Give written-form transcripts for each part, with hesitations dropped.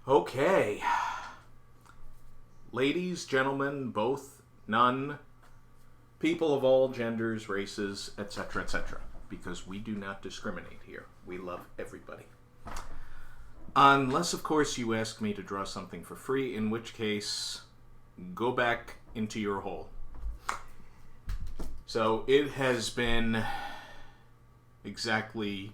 Okay. Ladies, gentlemen, both, none, people of all genders, races, etc., etc. Because we do not discriminate here. We love everybody. Unless, of course, you ask me to draw something for free, in which case, go back into your hole. So, it has been exactly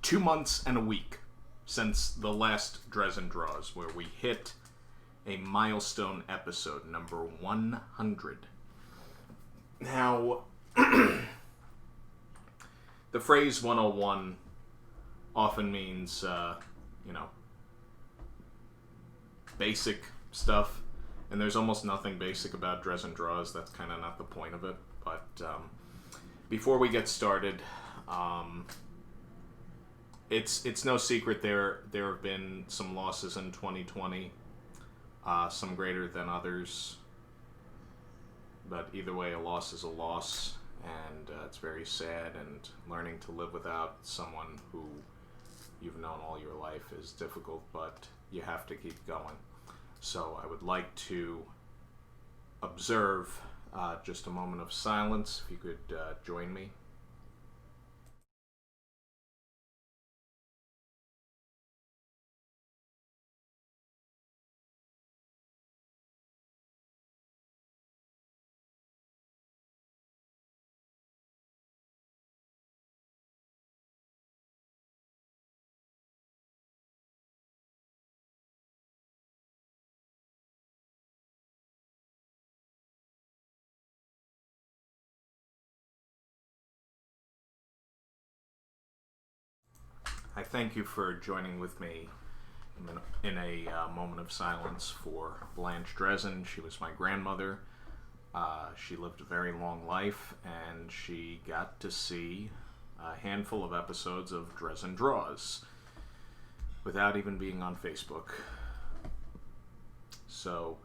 2 months and a week since the last Drezen draws, where we hit a milestone episode, number 100. Now, the phrase 101 often means, basic stuff, and there's almost nothing basic about Drezen draws. That's kind of not the point of it. But before we get started, it's no secret there have been some losses in 2020, some greater than others. But either way, a loss is a loss, and it's very sad, and learning to live without someone who you've known all your life is difficult, but you have to keep going. So I would like to observe just a moment of silence, if you could join me. I thank you for joining with me in a moment of silence for Blanche Drezen. She was my grandmother. She lived a very long life, and she got to see a handful of episodes of Drezen Draws without even being on Facebook. So,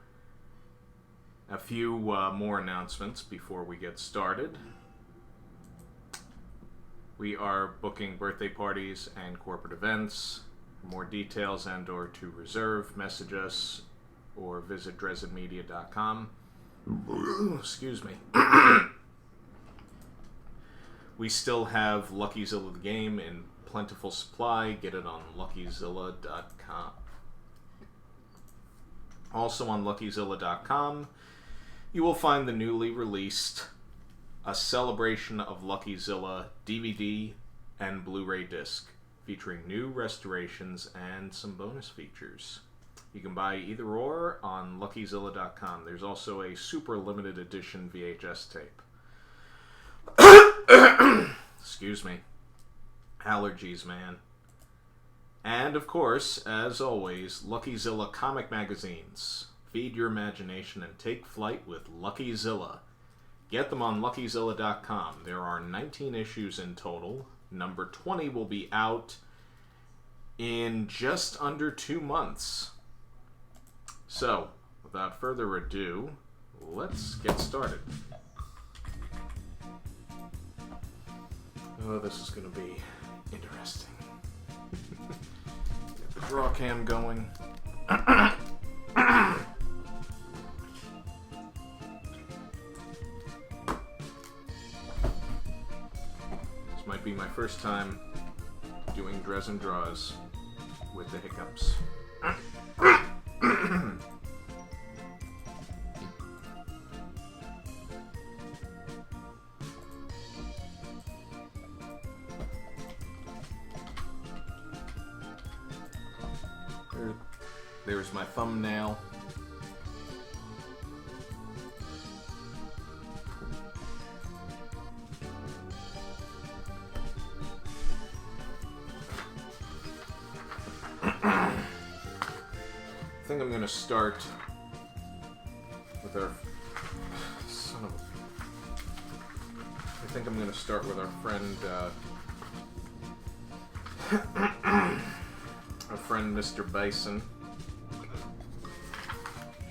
a few more announcements before we get started. We are booking birthday parties and corporate events. For more details and or to reserve, message us or visit drezenmedia.com. Excuse me. We still have LuckyZilla the game in plentiful supply. Get it on luckyzilla.com. Also on luckyzilla.com, you will find the newly released A Celebration of LuckyZilla DVD and Blu-ray disc, featuring new restorations and some bonus features. You can buy either or on luckyzilla.com. There's also a super limited edition VHS tape. Excuse me. Allergies, man. And of course, as always, LuckyZilla comic magazines. Feed your imagination and take flight with LuckyZilla. Get them on luckyzilla.com. There are 19 issues in total. Number 20 will be out in just under 2 months. So, without further ado, let's get started. Oh, this is going to be interesting. Get the draw cam going. Might be my first time doing Drezen draws with the hiccups. There's my thumbnail. I think I'm going to start with our friend, our friend Mr. Bison.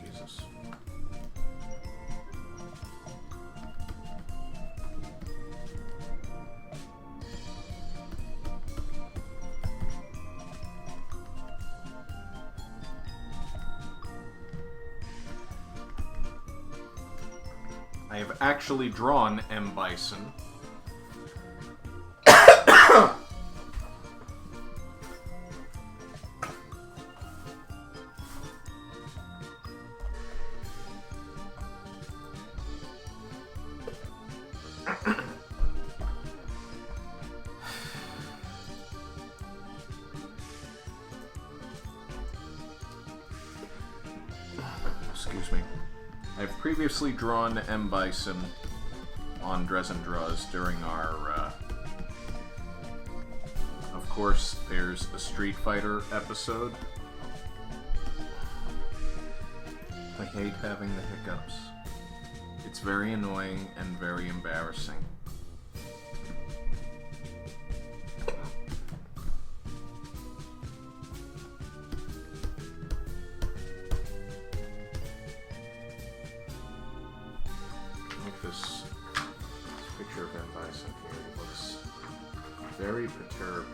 Jesus. I have actually drawn M. Bison. Excuse me. I've previously drawn M. Bison on Drezen Draws during our, of course, there's a Street Fighter episode. I hate having the hiccups. It's very annoying and very embarrassing. This picture of M. Bison here, he looks very perturbed.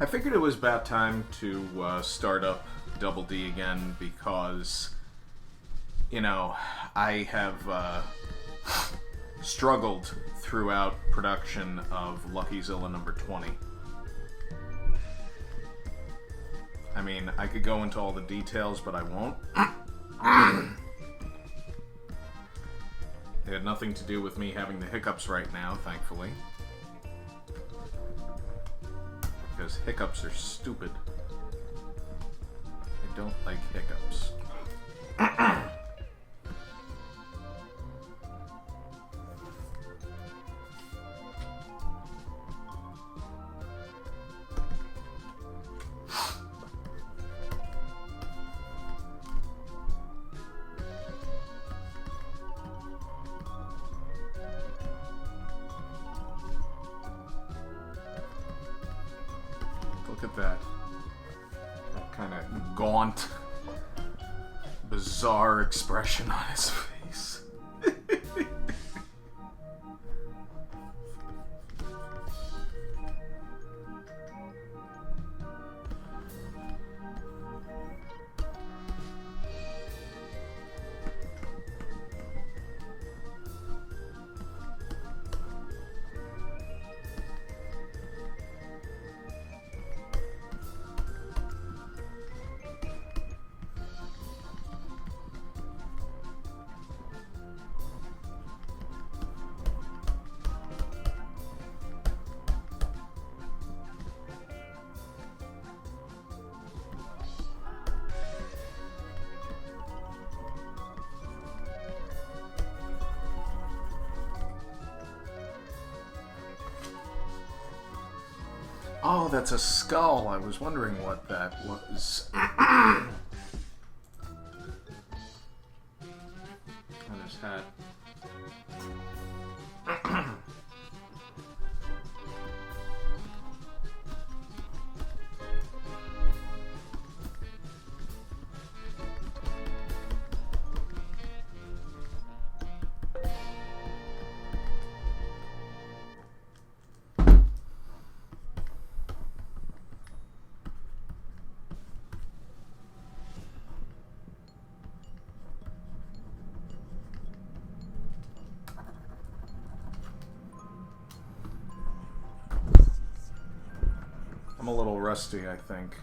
I figured it was about time to start up Double D again because, you know, I have struggled throughout production of Lucky Zilla number 20. I mean, I could go into all the details, but I won't. It had nothing to do with me having the hiccups right now, thankfully. Because hiccups are stupid. I don't like hiccups. Look at that. That kind of gaunt, bizarre expression on his face. Oh, that's a skull. I was wondering what that was. On his hat. I'm a little rusty, I think.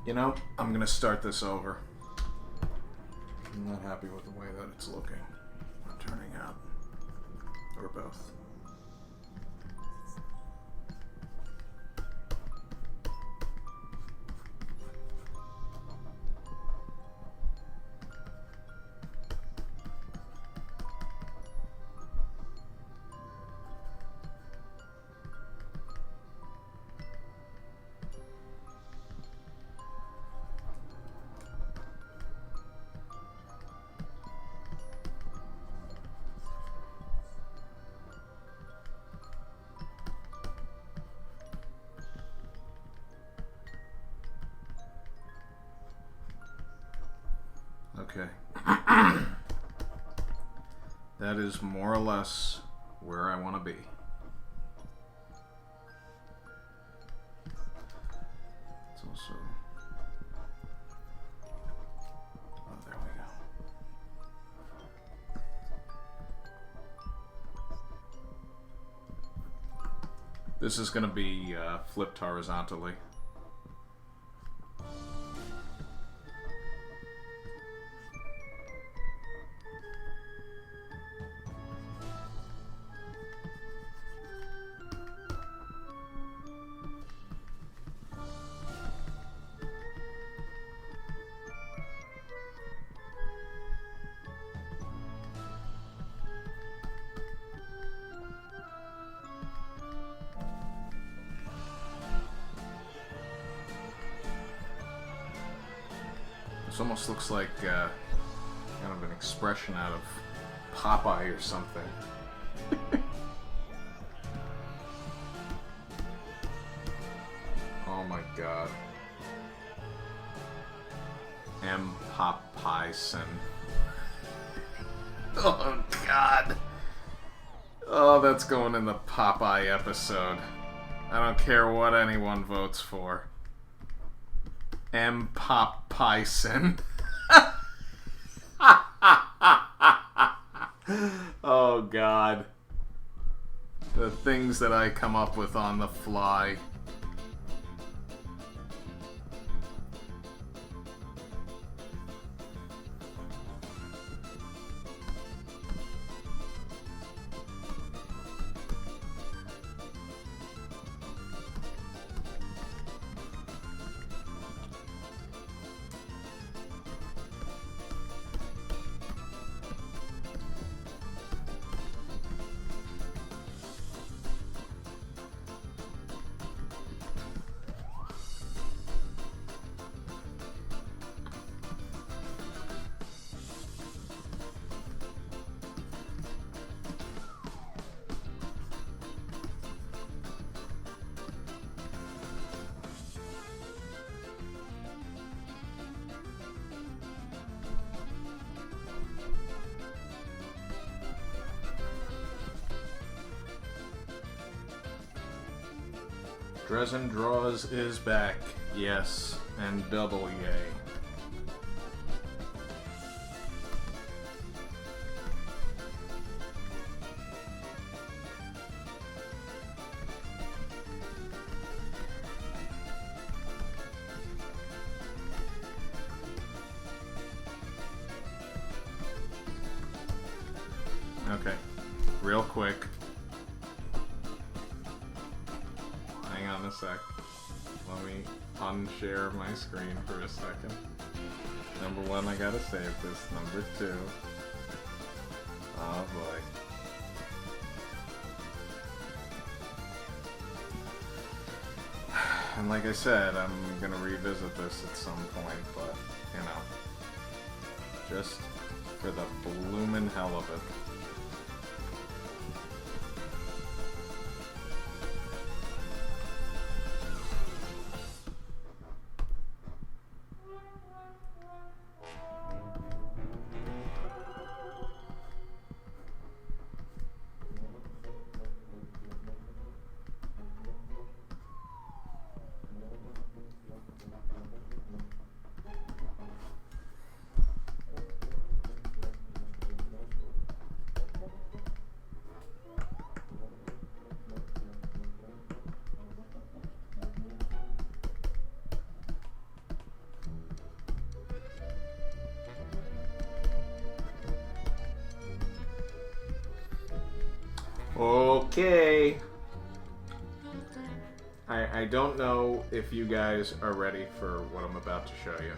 You know, I'm gonna start this over. I'm not happy with the way that it's looking or turning out. Or both. Okay. That is more or less where I want to be. It's also... Oh, there we go. This is going to be flipped horizontally. This almost looks like kind of an expression out of Popeye or something. Oh my god. M. Popeyson. Oh god. Oh, that's going in the Popeye episode. I don't care what anyone votes for. M. Popeyson. Oh god. The things that I come up with on the fly. Drezen Draws is back. Yes, and double yay. Okay, real quick. Hang on a sec. Let me unshare my screen for a second. Number one, I gotta save this. Number two. Oh boy. And like I said, I'm gonna revisit this at some point, but, you know, just for the bloomin' hell of it. Okay. I don't know if you guys are ready for what I'm about to show you.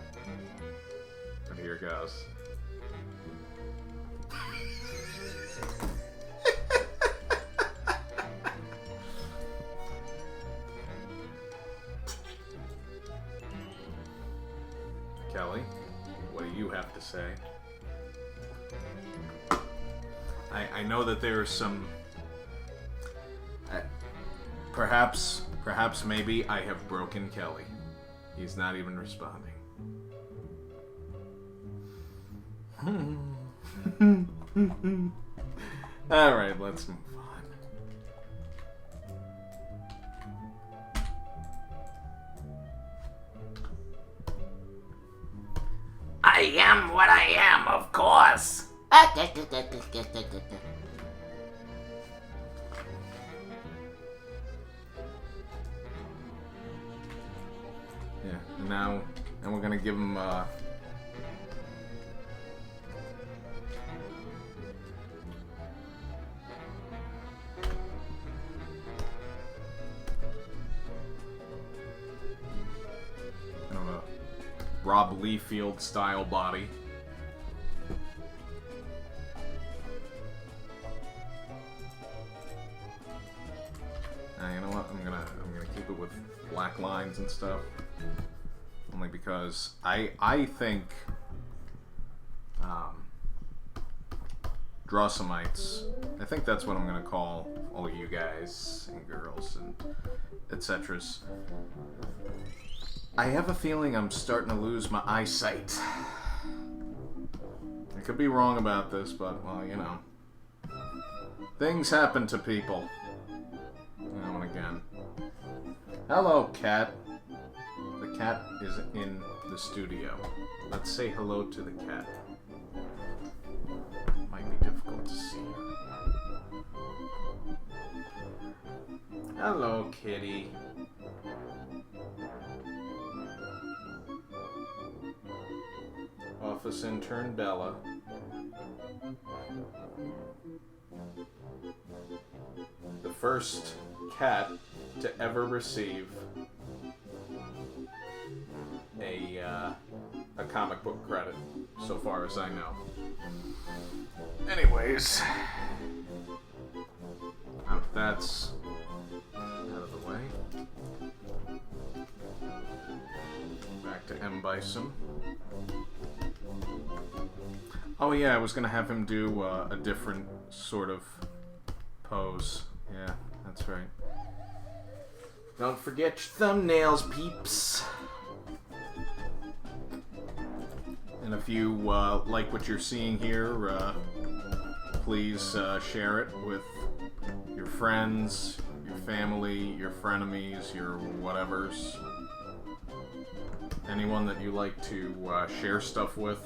But here goes. Kelly, what do you have to say? I know that there's some... Perhaps maybe I have broken Kelly. He's not even responding. Alright, let's move on. I am what I am, of course. Yeah, and we're gonna give him, Rob Liefeld style body. You know what? I'm gonna keep it with black lines and stuff. Only because I think Drossamites, I think that's what I'm gonna call all you guys and girls and etceteras. I have a feeling I'm starting to lose my eyesight. I could be wrong about this, but, well, you know. Things happen to people. Now and again. Hello, cat. The cat is in the studio. Let's say hello to the cat. Might be difficult to see. Hello, kitty. Office intern Bella. The first cat to ever receive a comic book credit, so far as I know. Anyways, now that that's out of the way, back to M. Bison. Oh yeah, I was gonna have him do a different sort of pose. Yeah, that's right. Don't forget your thumbnails, peeps. And if you like what you're seeing here, please share it with your friends, your family, your frenemies, your whatevers. Anyone that you like to share stuff with.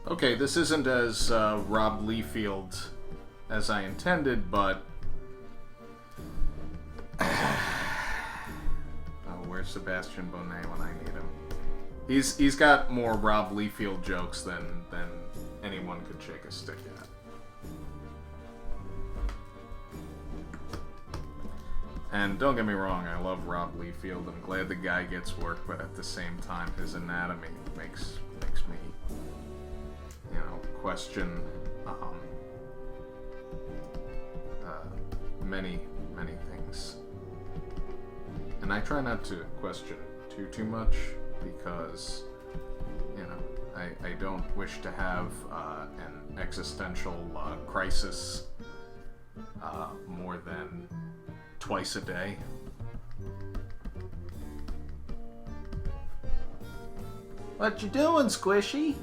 Okay, this isn't as Rob Liefeld as I intended, but... Oh, where's Sebastian Bonet when I need him? He's got more Rob Liefeld jokes than anyone could shake a stick at. And don't get me wrong, I love Rob Liefeld. I'm glad the guy gets work, but at the same time, his anatomy makes me, you know, question many things. And I try not to question too much because, you know, I don't wish to have an existential crisis more than twice a day. What you doing, Squishy?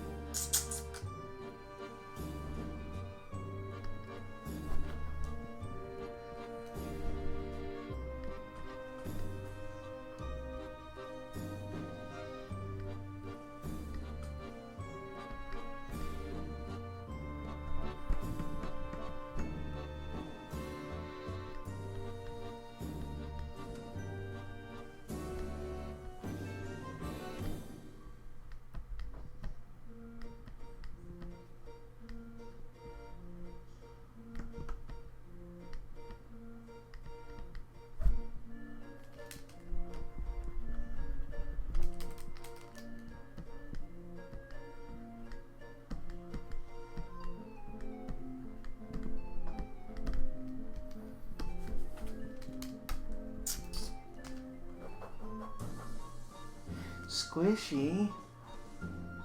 squishy.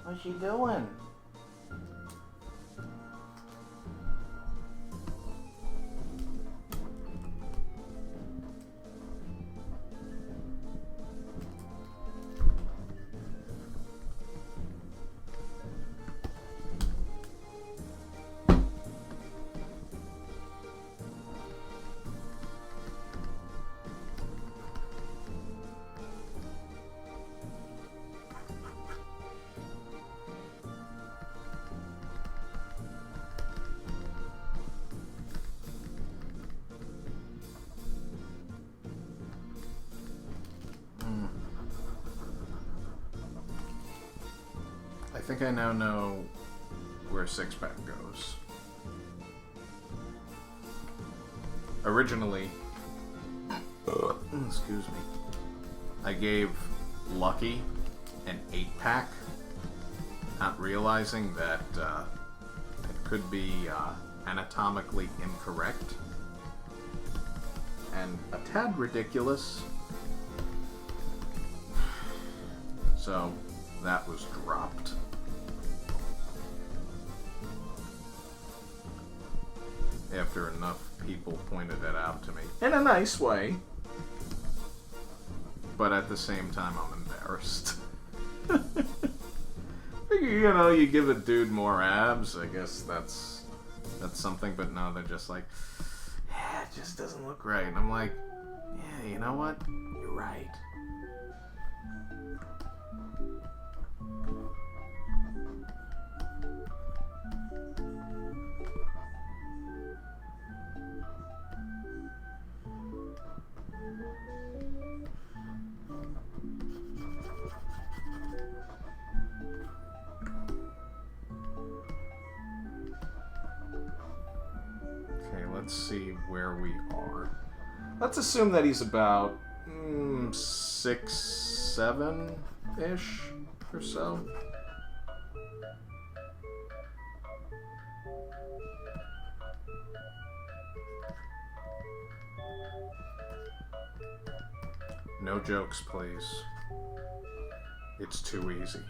What's she doing? I think I now know where Six Pack goes. Originally, excuse me, I gave Lucky an 8-pack, not realizing that it could be anatomically incorrect and a tad ridiculous. So that was dropped. After enough people pointed it out to me. In a nice way. But at the same time, I'm embarrassed. You know, you give a dude more abs, I guess that's something, but no, they're just like, yeah, it just doesn't look right. And I'm like, yeah, you know what? You're right. Let's see where we are. Let's assume that he's about 6, 7-ish or so. No jokes, please. It's too easy.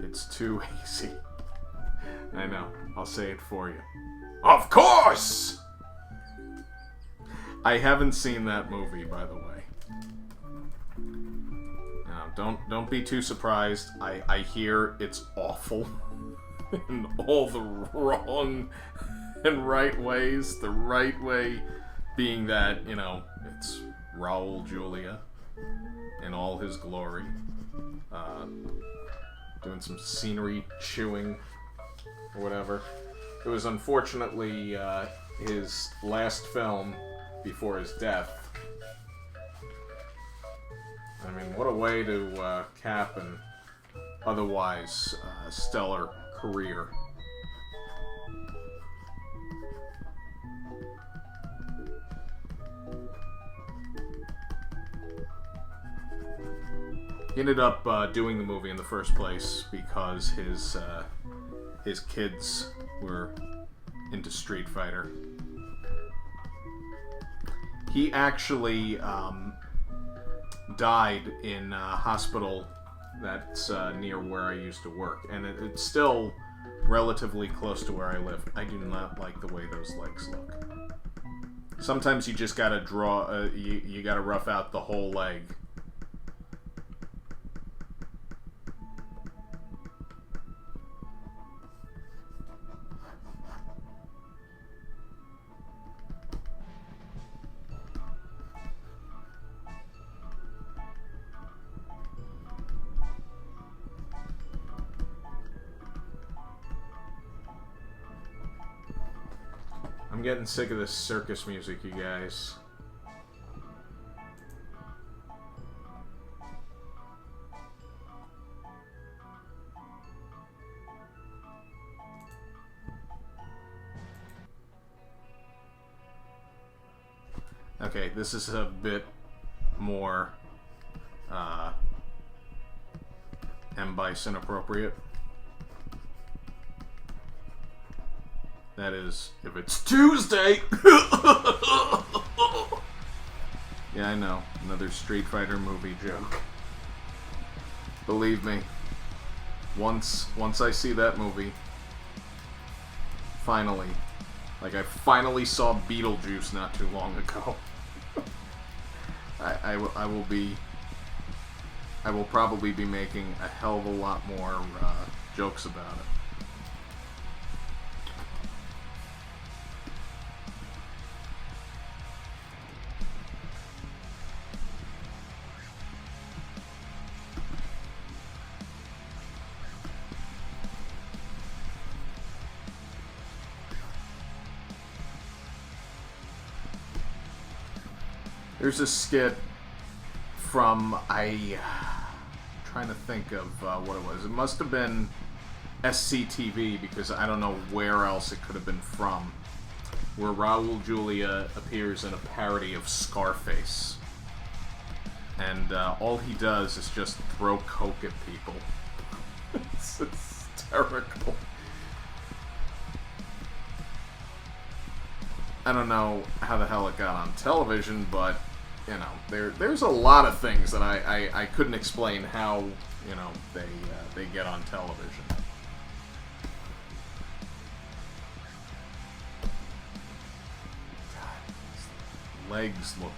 It's too easy. I know. I'll say it for you. Of course! I haven't seen that movie, by the way. No, don't be too surprised. I hear it's awful. In all the wrong and right ways. The right way being that, you know, it's Raul Julia in all his glory. Doing some scenery chewing or whatever. It was unfortunately his last film before his death. I mean, what a way to cap an otherwise stellar career. He ended up doing the movie in the first place because his kids were into Street Fighter. He actually died in a hospital that's near where I used to work, and it's still relatively close to where I live. I do not like the way those legs look. Sometimes you just gotta draw, you gotta rough out the whole leg. I'm getting sick of this circus music, you guys. Okay, this is a bit more M. Bison appropriate. That is, if it's Tuesday. Yeah, I know. Another Street Fighter movie joke. Believe me. Once I see that movie, finally, like I finally saw Beetlejuice not too long ago. I will probably be making a hell of a lot more jokes about it. There's a skit from, trying to think of what it was. It must have been SCTV, because I don't know where else it could have been from, where Raul Julia appears in a parody of Scarface. And all he does is just throw coke at people. It's hysterical. I don't know how the hell it got on television, but you know, there's a lot of things that I couldn't explain how, you know, they get on television. God, his legs look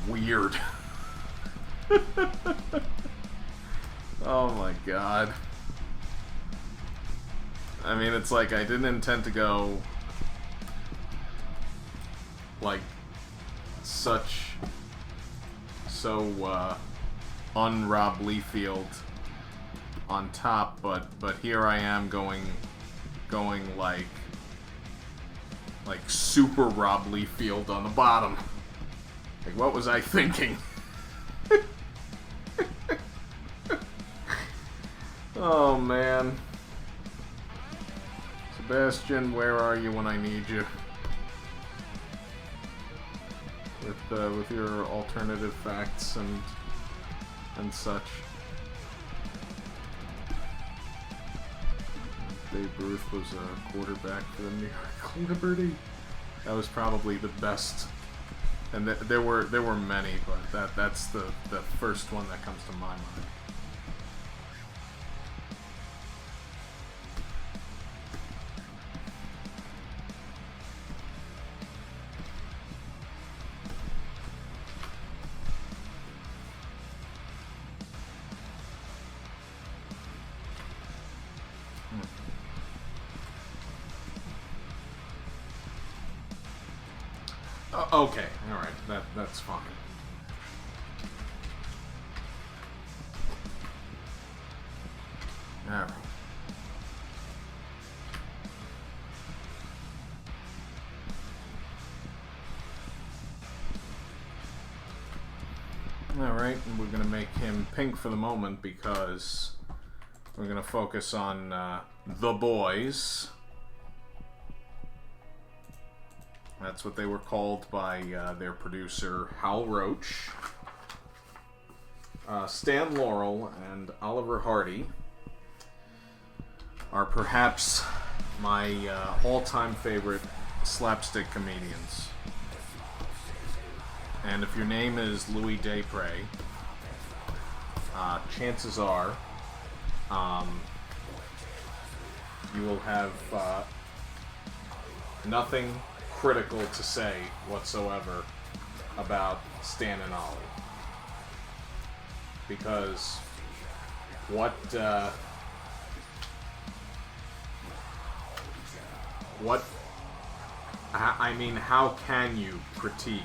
weird. Oh my god. I mean, it's like I didn't intend to go like un-Rob Liefeld on top, but here I am going like super Rob Liefeld on the bottom. Like, what was I thinking? Oh man. Sebastian, where are you when I need you? With your alternative facts and such. Babe Ruth was a quarterback for the New York Liberty. That was probably the best, and there were many, but that's the first one that comes to my mind. Okay, alright, that's fine. Alright. Alright, and we're gonna make him pink for the moment because we're gonna focus on The Boys. That's what they were called by their producer, Hal Roach. Stan Laurel and Oliver Hardy are perhaps my all-time favorite slapstick comedians. And if your name is Louis Desprez, chances are you will have nothing critical to say whatsoever about Stan and Ollie, because I mean, how can you critique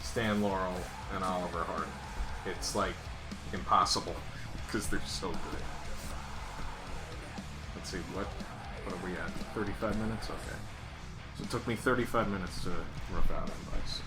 Stan Laurel and Oliver Hardy? It's like impossible because they're so good. Let's see, what are we at? 35 minutes? Okay. So it took me 35 minutes to rough out advice.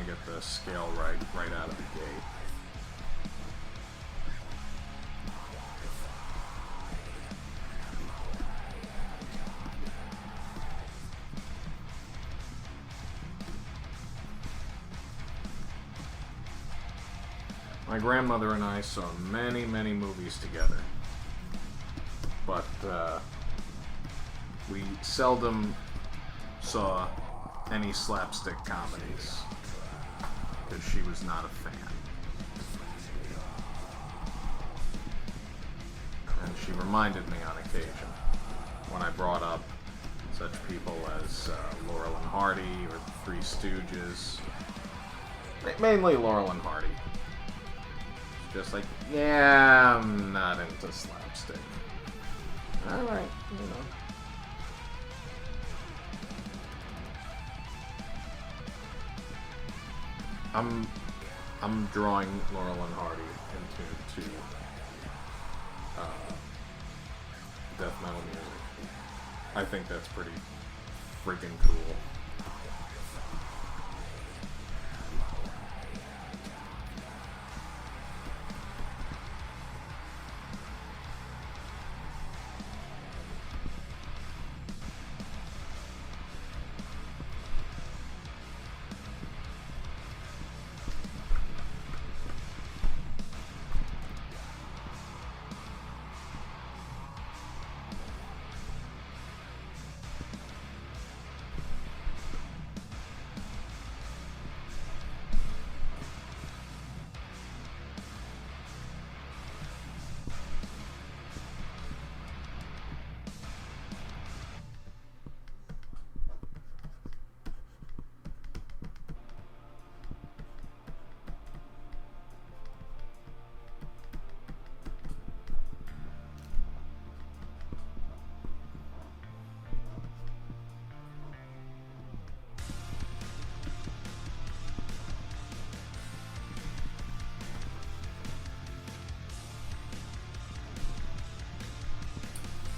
to get the scale right out of the gate. My grandmother and I saw many, many movies together, but we seldom saw any slapstick comedies because she was not a fan. And she reminded me on occasion when I brought up such people as Laurel and Hardy or the Three Stooges, mainly Laurel and Hardy. Just like, yeah, I'm not into slapstick. Alright, you know. I'm drawing Laurel and Hardy into death metal music. I think that's pretty freaking cool.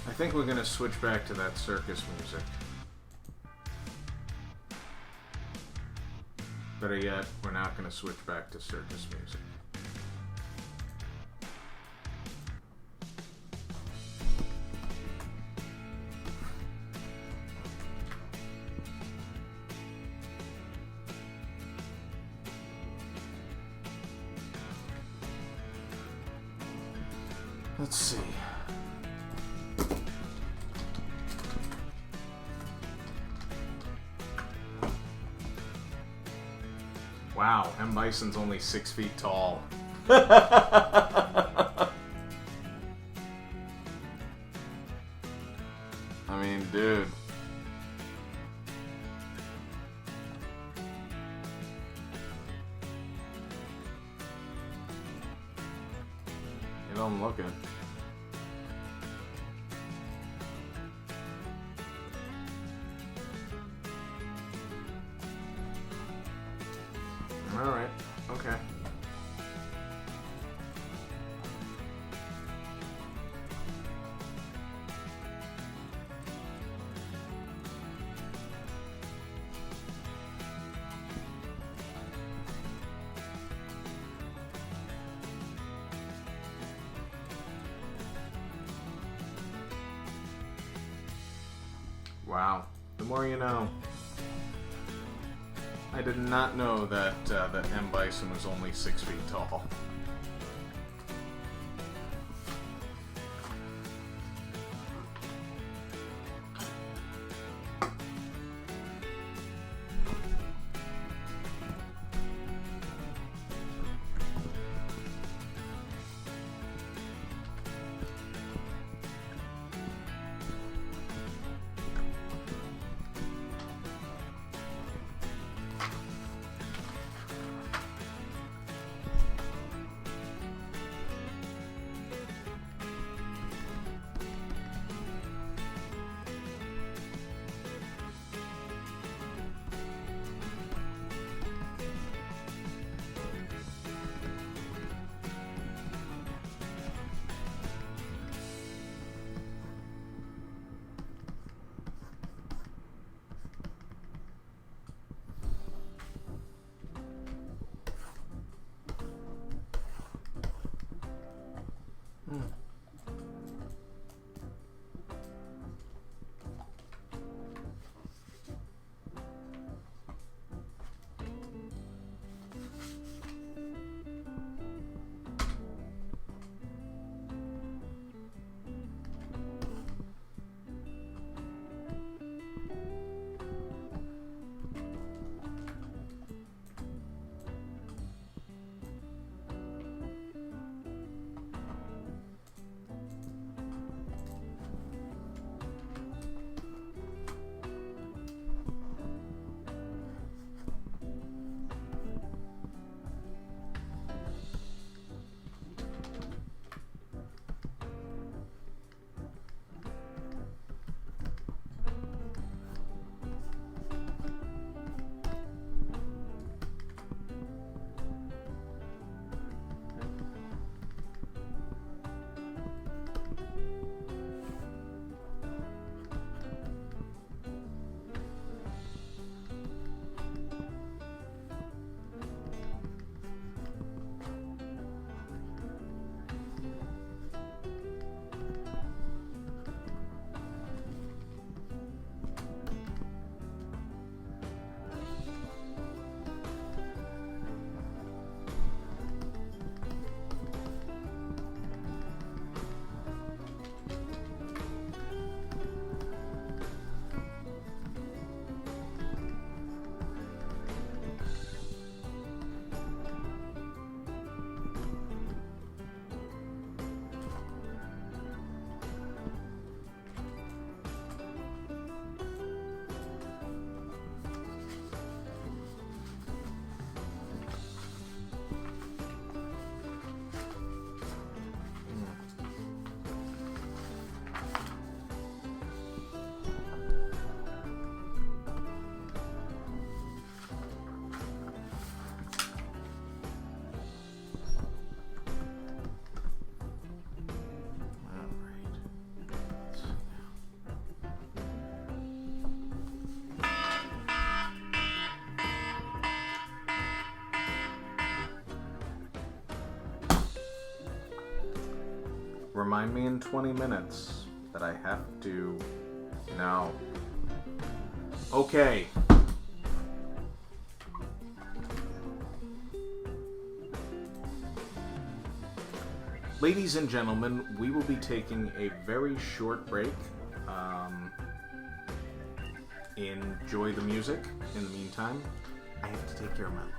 I think we're going to switch back to that circus music. Better yet, we're not going to switch back to circus music. Let's see. Wow, M. Bison's only 6 feet tall. I mean, dude. You don't look it. Alright, okay. Wow, the more you know. I did not know that M. Bison was only 6 feet tall. Remind me in 20 minutes that I have to... No. Okay. Ladies and gentlemen, we will be taking a very short break. Enjoy the music. In the meantime, I have to take care of my laundry.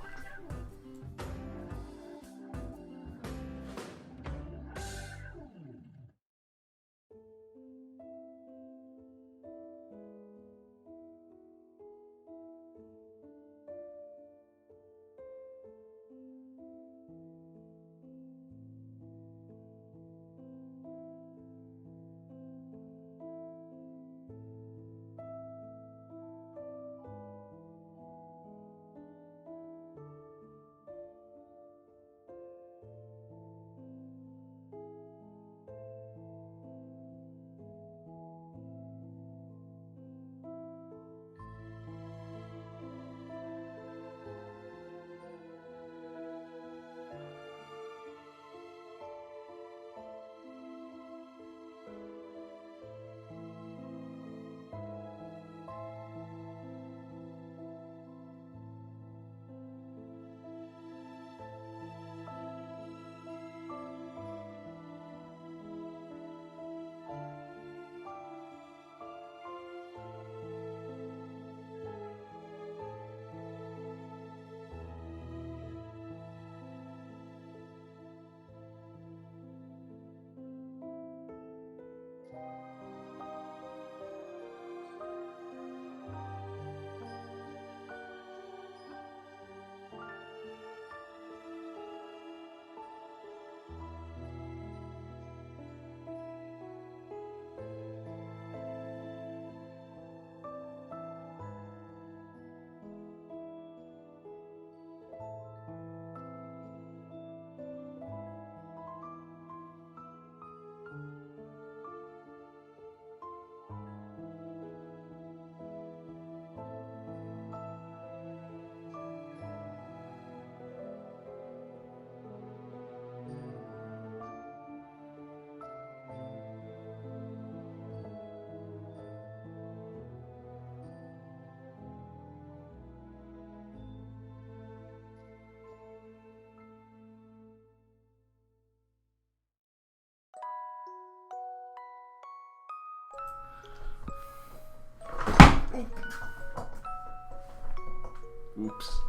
Oops.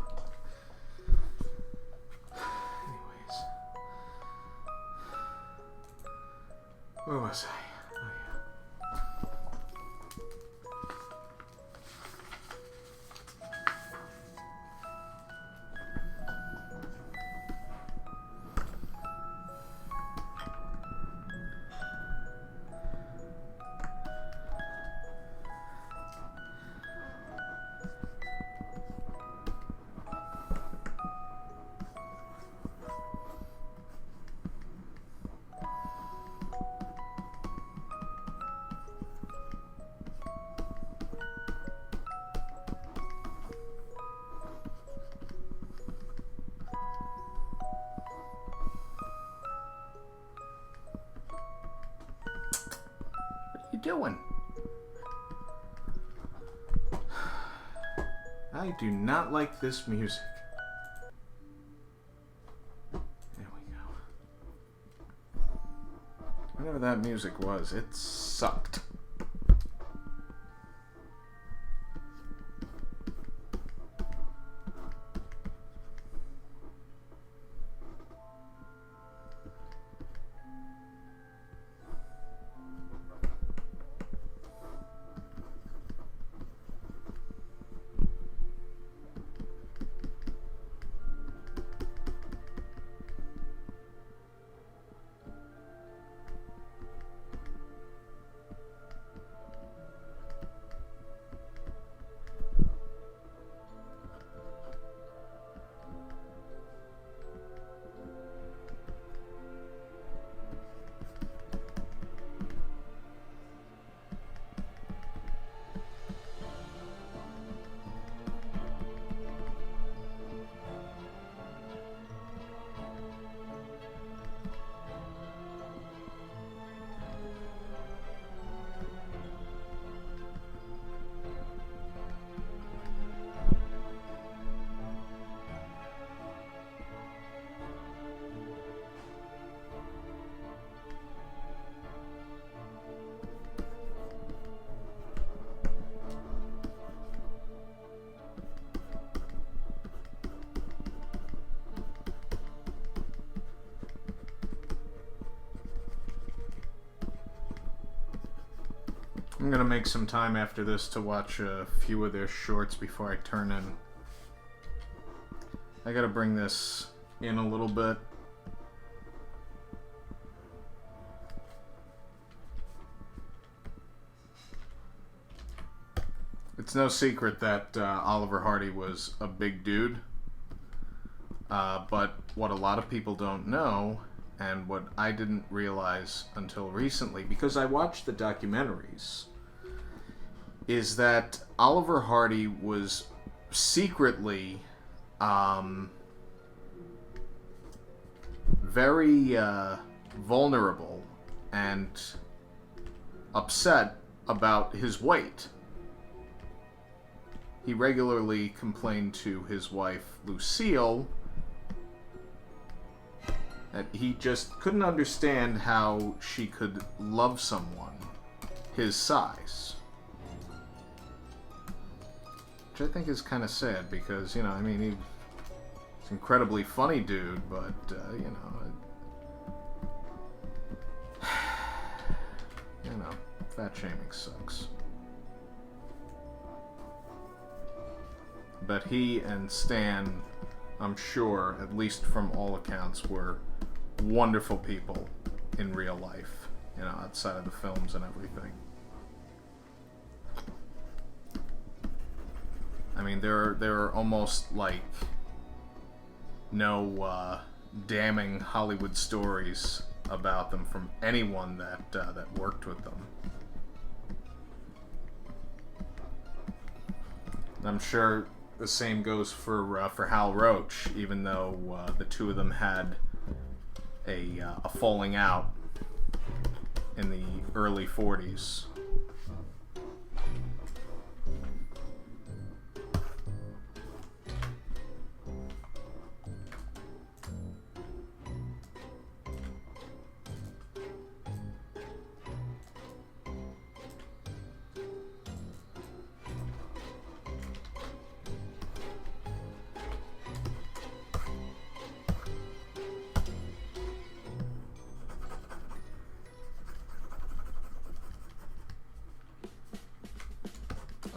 Anyways. Where was I? Oh, yeah. What are you doing? I do not like this music. There we go. Whatever that music was, it sucked. I'm gonna make some time after this to watch a few of their shorts before I turn in. I gotta bring this in a little bit. It's no secret that Oliver Hardy was a big dude. But what a lot of people don't know, and what I didn't realize until recently, because I watched the documentaries, is that Oliver Hardy was secretly very vulnerable and upset about his weight. He regularly complained to his wife, Lucille, that he just couldn't understand how she could love someone his size. Which I think is kind of sad because, you know, I mean, he's an incredibly funny dude, but, you know, fat shaming sucks. But he and Stan, I'm sure, at least from all accounts, were wonderful people in real life, you know, outside of the films and everything. I mean, there are almost like no damning Hollywood stories about them from anyone that worked with them. I'm sure the same goes for Hal Roach, even though the two of them had a falling out in the early 40s.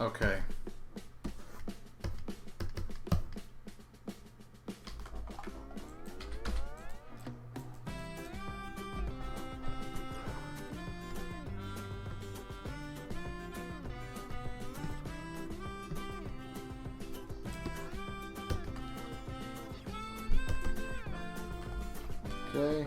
Okay. Okay.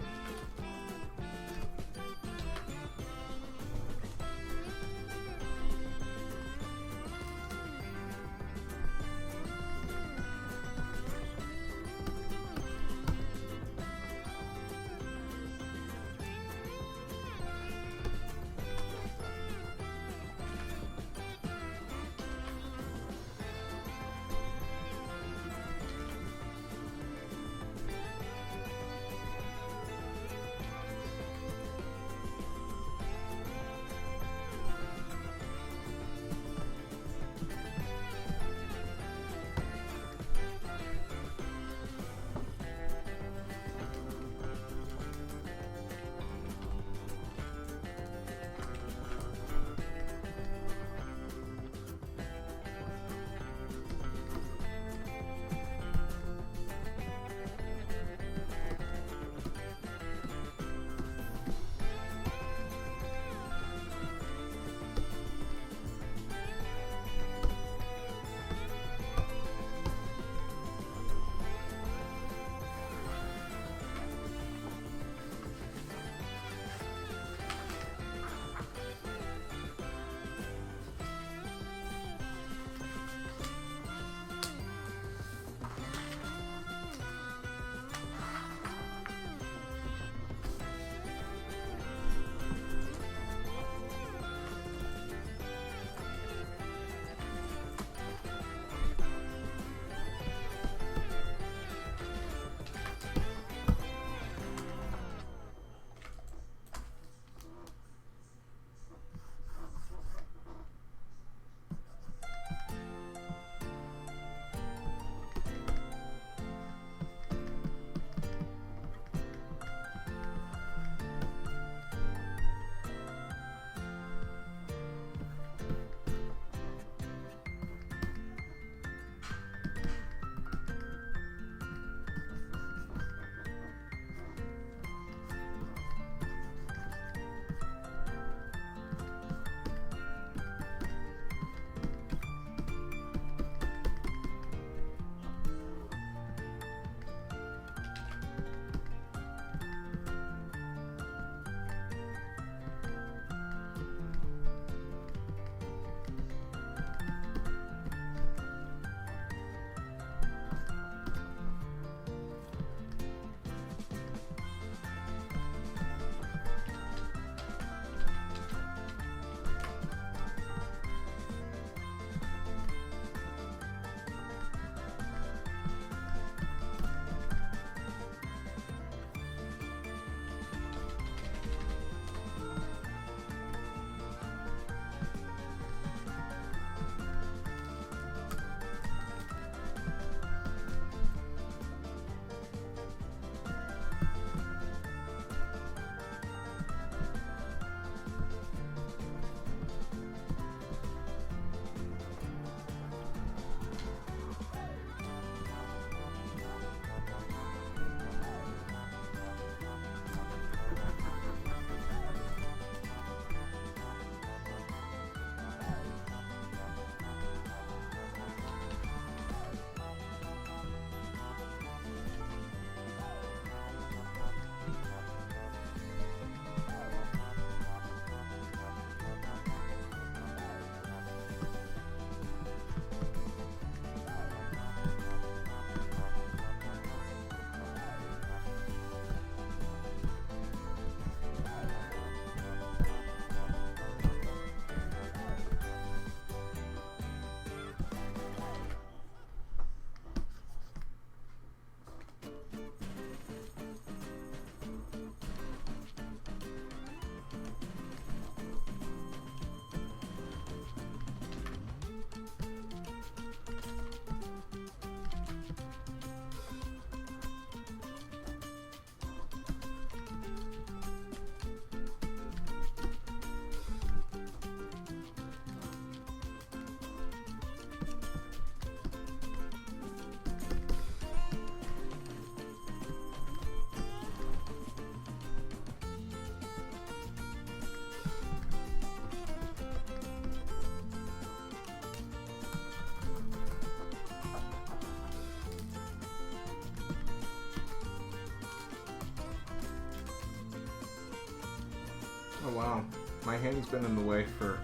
Oh wow, my hand's been in the way for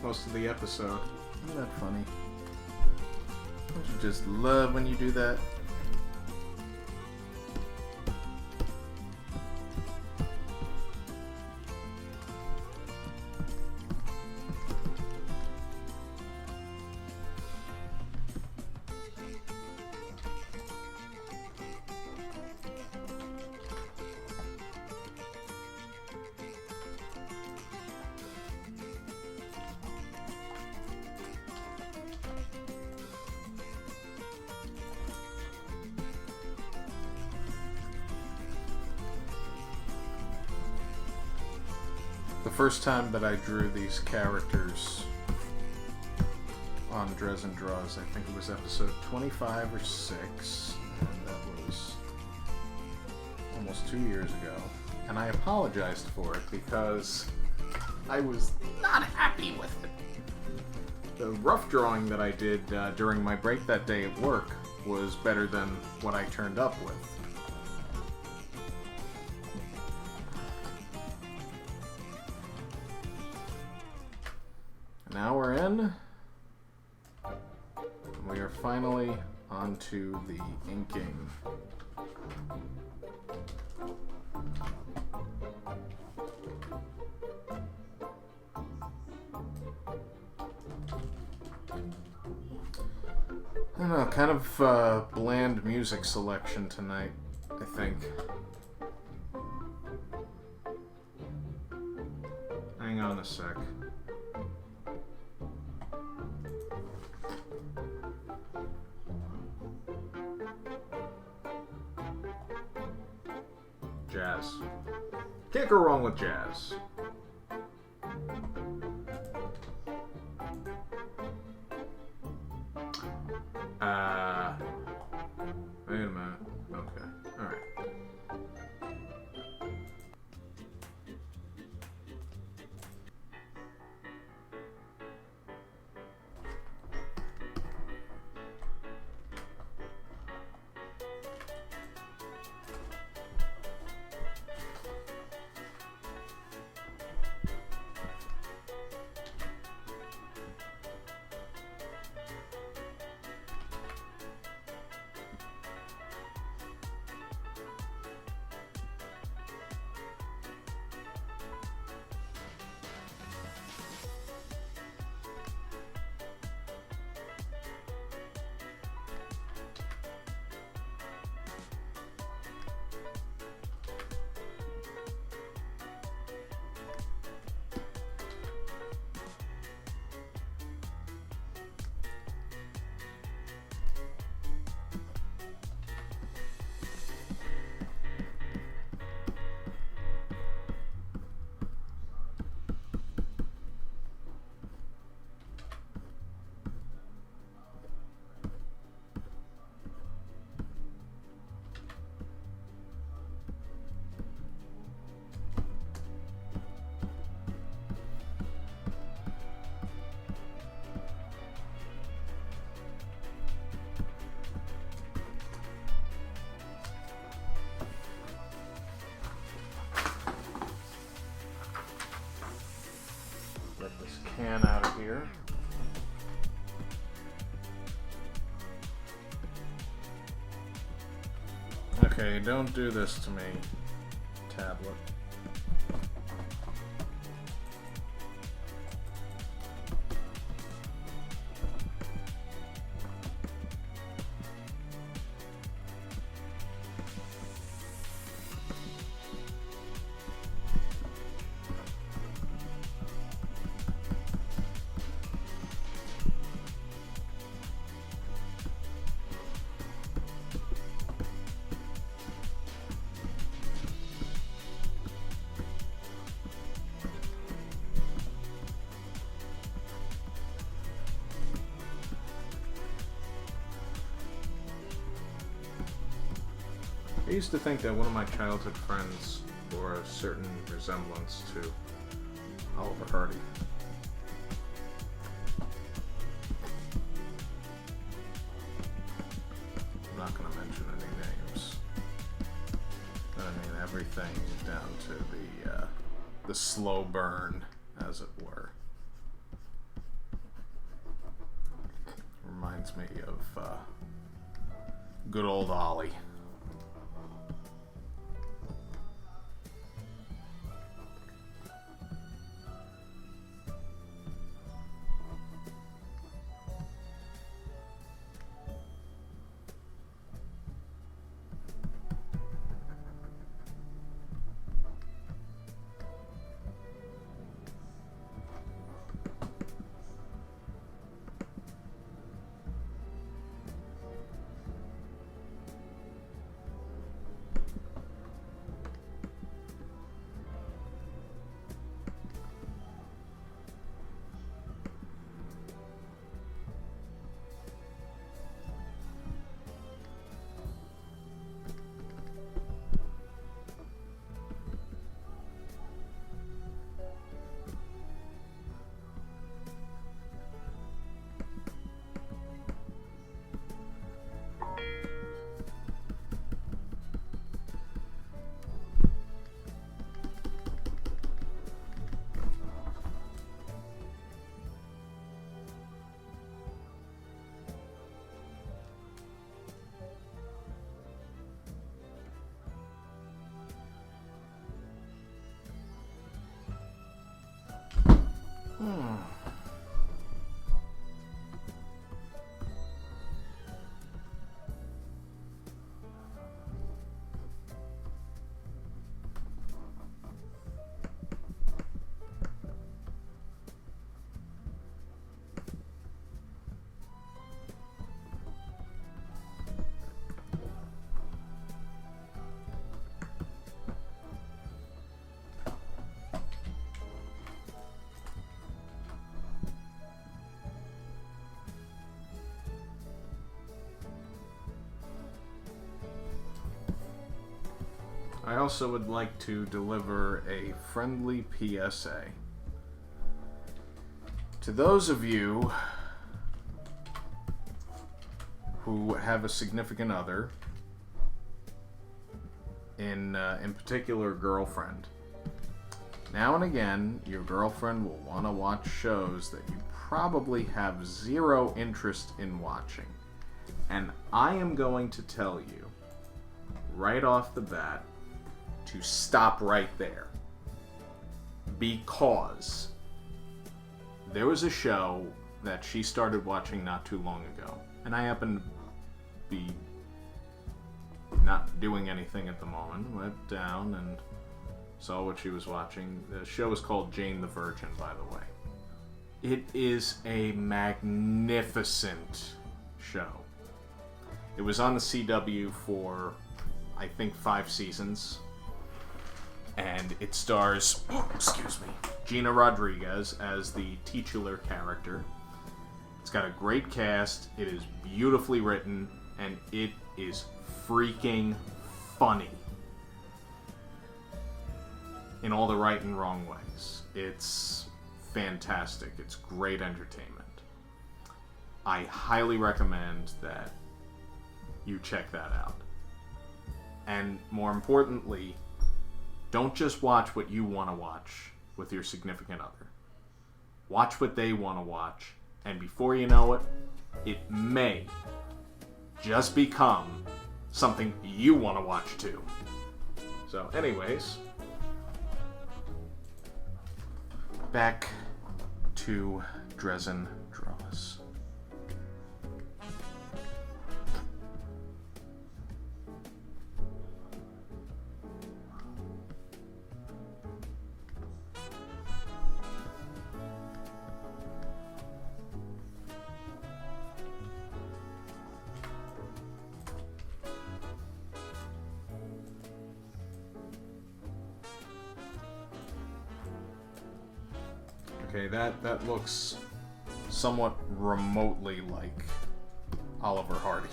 most of the episode. Isn't that funny? Don't you just love when you do that? The first time that I drew these characters on Drezen Draws, I think it was episode 25 or 6, and that was almost 2 years ago. And I apologized for it because I was not happy with it. The rough drawing that I did during my break that day at work was better than what I turned up with. Now we're in. We are finally onto the inking. I don't know, kind of bland music selection tonight, I think. Hang on a sec. Jazz. Can't go wrong with jazz. Wait a minute. Okay. Alright. Get this can out of here. Okay, don't do this to me, tablet. I used to think that one of my childhood friends bore a certain resemblance to Oliver Hardy. I'm not going to mention any names. But I mean, everything down to the the slow burn, as it were. Reminds me of good old Ollie. I also would like to deliver a friendly PSA. To those of you who have a significant other, in particular girlfriend, now and again your girlfriend will want to watch shows that you probably have zero interest in watching. And I am going to tell you right off the bat to stop right there, because there was a show that she started watching not too long ago, and I happened to be not doing anything at the moment. Went down and saw what she was watching. The show is called Jane the Virgin, by the way. It is a magnificent show. It was on the CW for, I think, 5 seasons. And it stars, Gina Rodriguez as the titular character. It's got a great cast, it is beautifully written, and it is freaking funny. In all the right and wrong ways. It's fantastic. It's great entertainment. I highly recommend that you check that out. And more importantly, don't just watch what you want to watch with your significant other. Watch what they want to watch, and before you know it, it may just become something you want to watch too. So, anyways, back to Drezen Draws. Okay, that looks somewhat remotely like Oliver Hardy.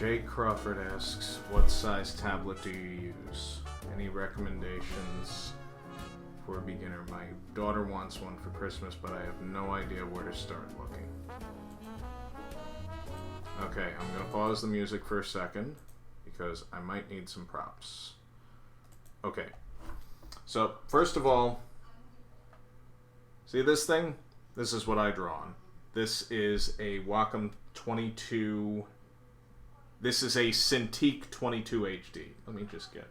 Jake Crawford asks, what size tablet do you use? Any recommendations for a beginner? My daughter wants one for Christmas, but I have no idea where to start looking. Okay, I'm going to pause the music for a second because I might need some props. Okay, so first of all, see this thing? This is what I draw on. This is a Wacom 22. This is a Cintiq 22 HD. Let me just get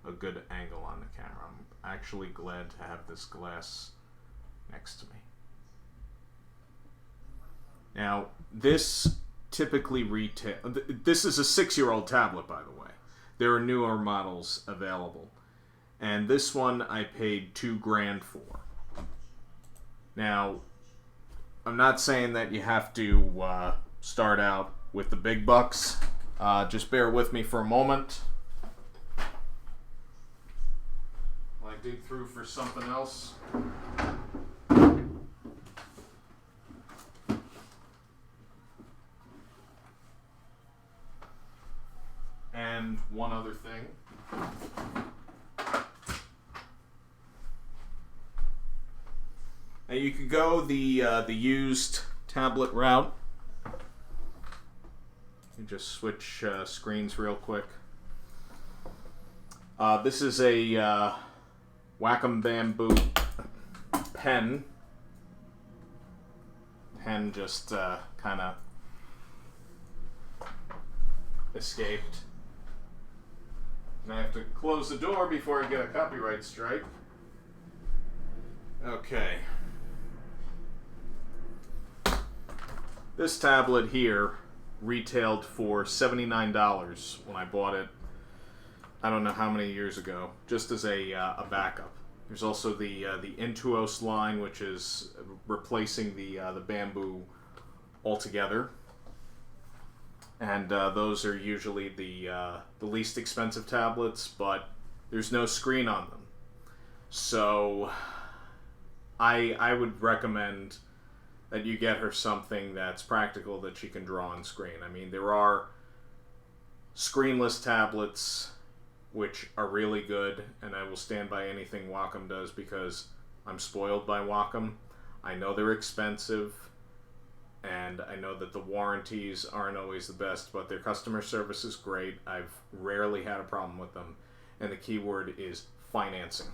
a good angle on the camera. I'm actually glad to have this glass next to me. Now, this typically retail. This is a 6-year-old tablet, by the way. There are newer models available, and this one I paid $2,000 for. Now, I'm not saying that you have to start out with the big bucks. Just bear with me for a moment. While I dig through for something else. And one other thing. Now you could go the used tablet route. You just switch screens real quick. This is a Wacom Bamboo pen. Pen just kind of escaped. And I have to close the door before I get a copyright strike. Okay. This tablet here retailed for $79 when I bought it. I don't know how many years ago, just as a backup. There's also the Intuos line, which is replacing the Bamboo altogether, and those are usually the least expensive tablets, but there's no screen on them. So I would recommend that you get her something that's practical that she can draw on screen. I mean, there are screenless tablets which are really good, and I will stand by anything Wacom does because I'm spoiled by Wacom. I know they're expensive, and I know that the warranties aren't always the best, but their customer service is great. I've rarely had a problem with them, and the key word is financing.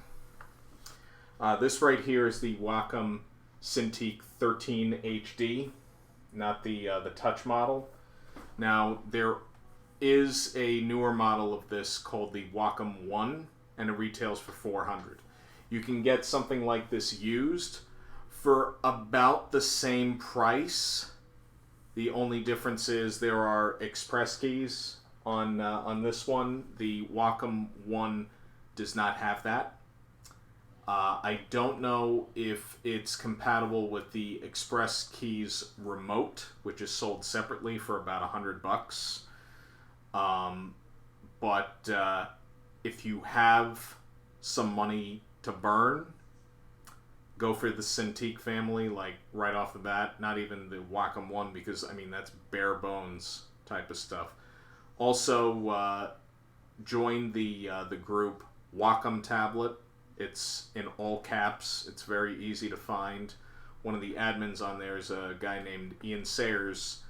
This right here is the Wacom Cintiq 13 HD, not the touch model. Now, there is a newer model of this called the Wacom 1, and it retails for $400. You can get something like this used for about the same price. The only difference is there are express keys on this one. The Wacom 1 does not have that. I don't know if it's compatible with the Express Keys remote, which is sold separately for about $100. But if you have some money to burn, go for the Cintiq family, like right off the bat. Not even the Wacom 1, because I mean that's bare bones type of stuff. Also, join the group Wacom Tablet. It's in all caps. It's very easy to find. One of the admins on there is a guy named Ian Sayers,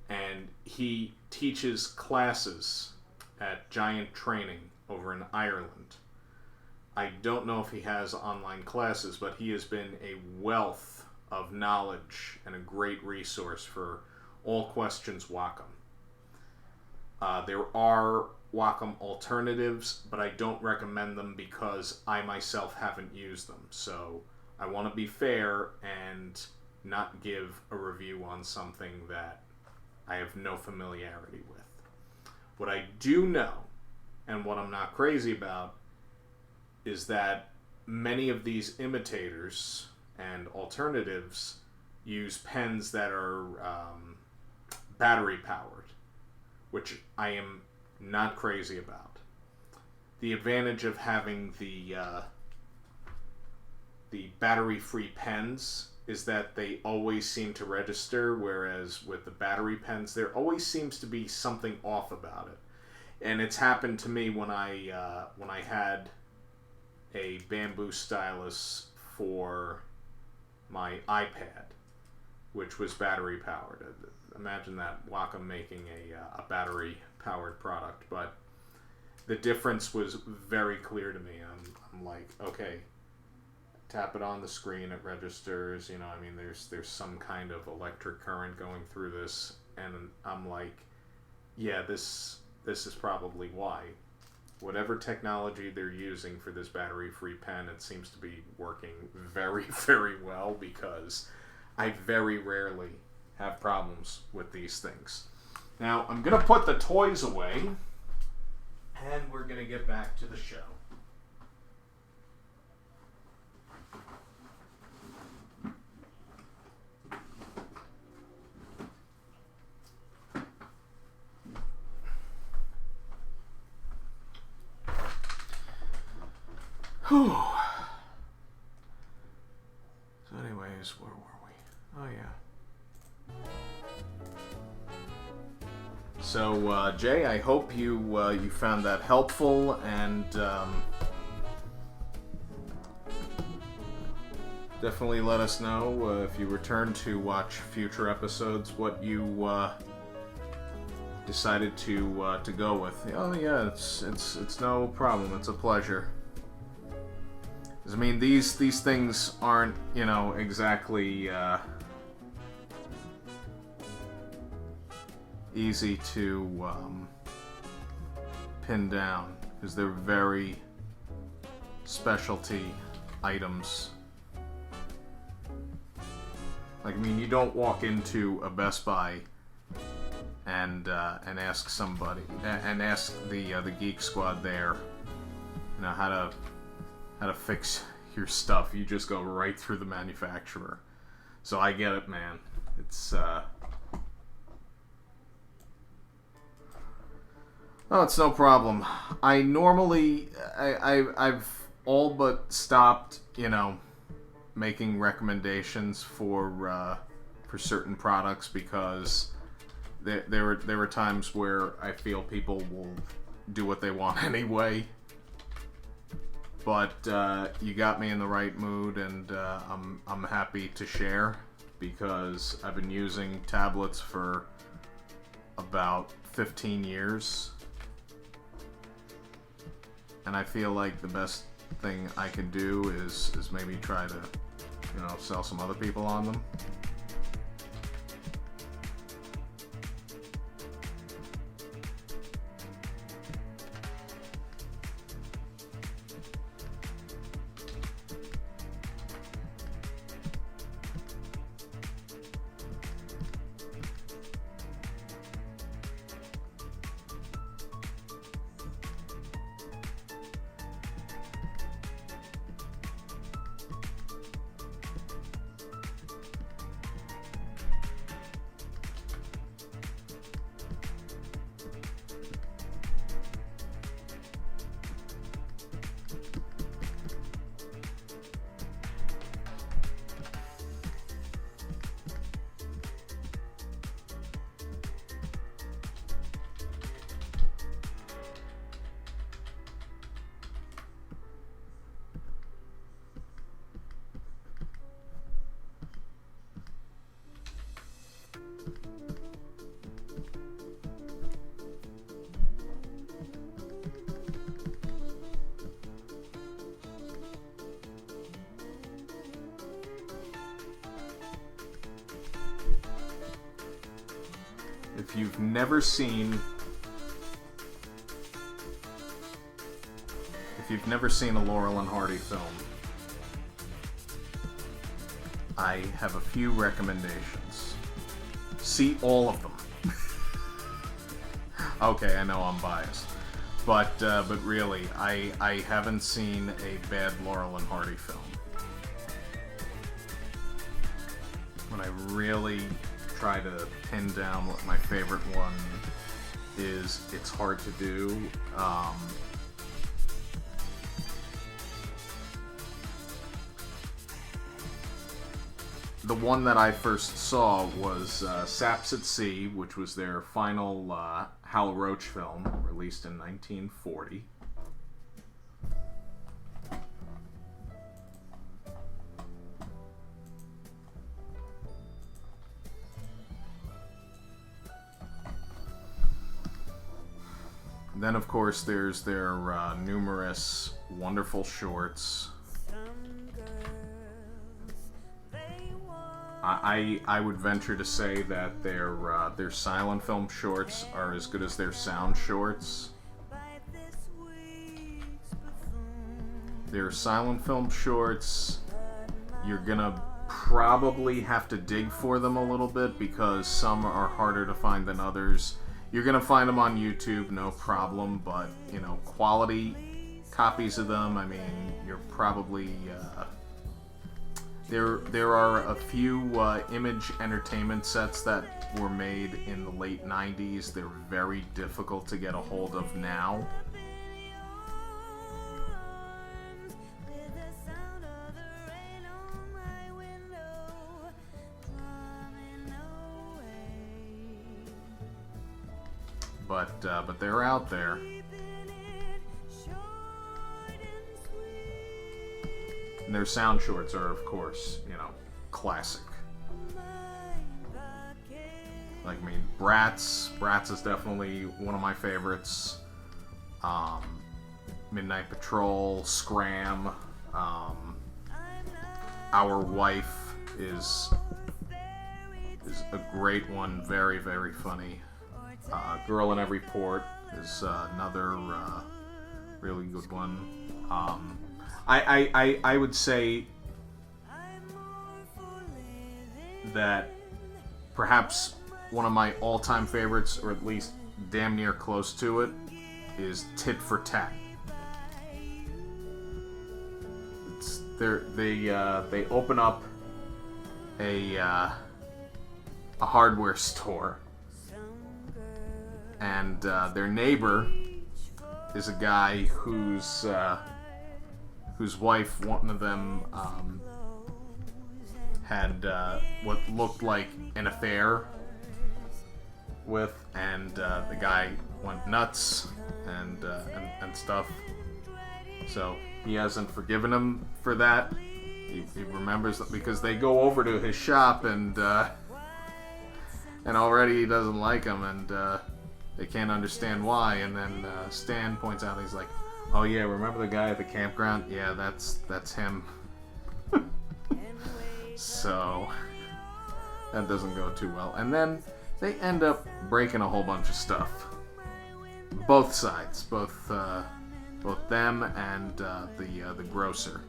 and he teaches classes at Giant Training over in Ireland. I don't know if he has online classes, but he has been a wealth of knowledge and a great resource for all questions Wacom. There are Wacom alternatives, but I don't recommend them because I myself haven't used them. So I want to be fair and not give a review on something that I have no familiarity with. What I do know, and what I'm not crazy about, is that many of these imitators and alternatives use pens that are battery powered, which I am not crazy about. The advantage of having the battery-free pens is that they always seem to register, whereas with the battery pens, there always seems to be something off about it. And it's happened to me when I had a bamboo stylus for my iPad, which was battery powered. Imagine that, Wacom making a battery powered product, but the difference was very clear to me. I'm like, okay, tap it on the screen, it registers, you know, I mean, there's some kind of electric current going through this, and I'm like, yeah, this is probably why. Whatever technology they're using for this battery-free pen, it seems to be working very, very well, because I very rarely have problems with these things. Now, I'm going to put the toys away, and we're going to get back to the show. Whew. So anyways, where were we? Oh yeah. So Jay, I hope you you found that helpful, and definitely let us know if you return to watch future episodes what you decided to go with. Oh yeah, it's no problem. It's a pleasure. I mean, these things aren't, you know, exactly easy to pin down, because they're very specialty items. Like, I mean, you don't walk into a Best Buy and ask somebody and ask the Geek Squad there, you know, how to fix your stuff. You just go right through the manufacturer. So I get it, man. It's oh, it's no problem. I normally I've all but stopped, you know, making recommendations for certain products, because there were times where I feel people will do what they want anyway. But you got me in the right mood, and I'm happy to share, because I've been using tablets for about 15 years, and I feel like the best thing I can do is maybe try to, you know, sell some other people on them. If you've never seen a Laurel and Hardy film, I have a few recommendations. See all of them. Okay, I know I'm biased, but really, I haven't seen a bad Laurel and Hardy film. When I really try to pin down what my favorite one is, it's hard to do. the one that I first saw was Saps at Sea, which was their final Hal Roach film, released in 1940. Then, of course, there's their numerous wonderful shorts. I would venture to say that their silent film shorts are as good as their sound shorts. Their silent film shorts, you're gonna probably have to dig for them a little bit because some are harder to find than others. You're gonna find them on YouTube, no problem, but you know, quality copies of them, I mean, you're probably there are a few Image Entertainment sets that were made in the late 90s. They're very difficult to get a hold of now. But they're out there. And their sound shorts are, of course, you know, classic. Like, I mean, Bratz is definitely one of my favorites. Midnight Patrol, Scram, Our Wife is a great one, very, very funny. Girl in Every Port is another really good one. I would say that perhaps one of my all-time favorites, or at least damn near close to it, is Tit for Tat. They open up a hardware store, and their neighbor is a guy whose wife, one of them, had what looked like an affair with, and the guy went nuts and stuff. So he hasn't forgiven him for that. He remembers that because they go over to his shop and already he doesn't like him, and they can't understand why. And then Stan points out, he's like, "Oh yeah, remember the guy at the campground? Yeah, that's him." So that doesn't go too well. And then they end up breaking a whole bunch of stuff. Both sides, both them and the grocer.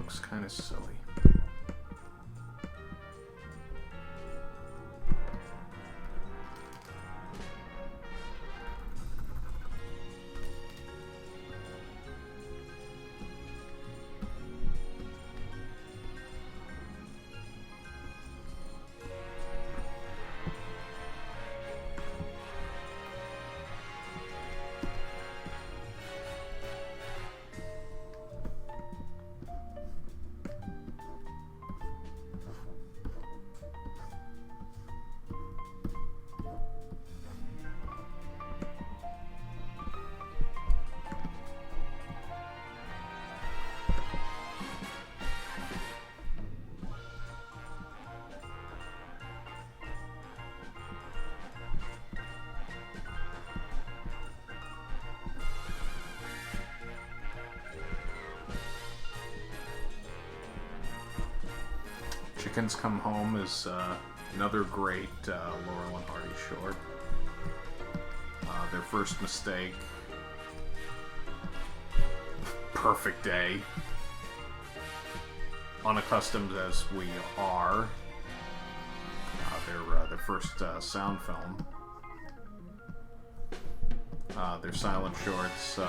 looks kind of silly. Chickens Come Home is another great Laurel and Hardy short. Their first mistake. Perfect day. Unaccustomed as we are. Their first sound film. Their silent shorts.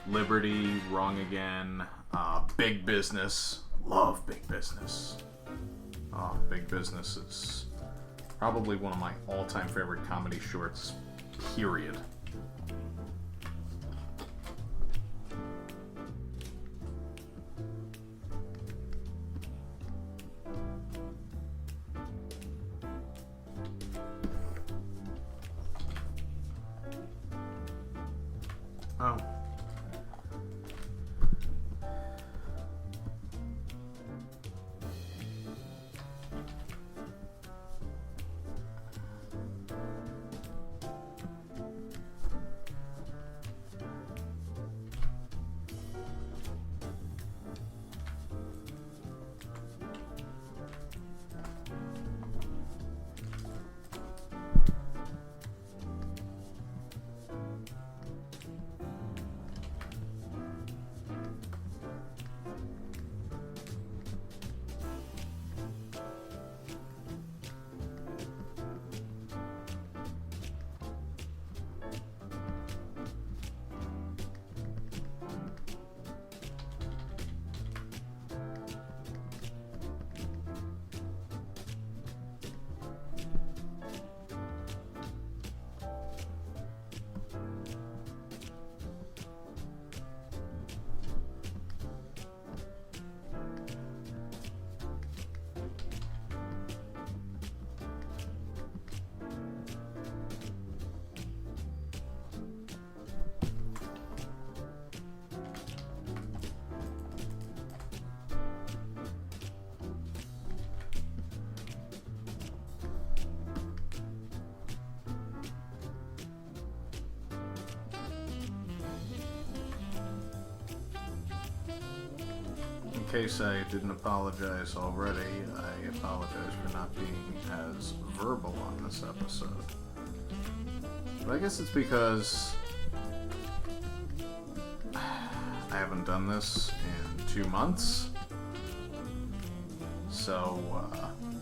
Liberty, Wrong Again, Big Business. Love Big Business. Big Business is probably one of my all-time favorite comedy shorts, period. Oh. In case I didn't apologize already, I apologize for not being as verbal on this episode. But I guess it's because I haven't done this in 2 months. So,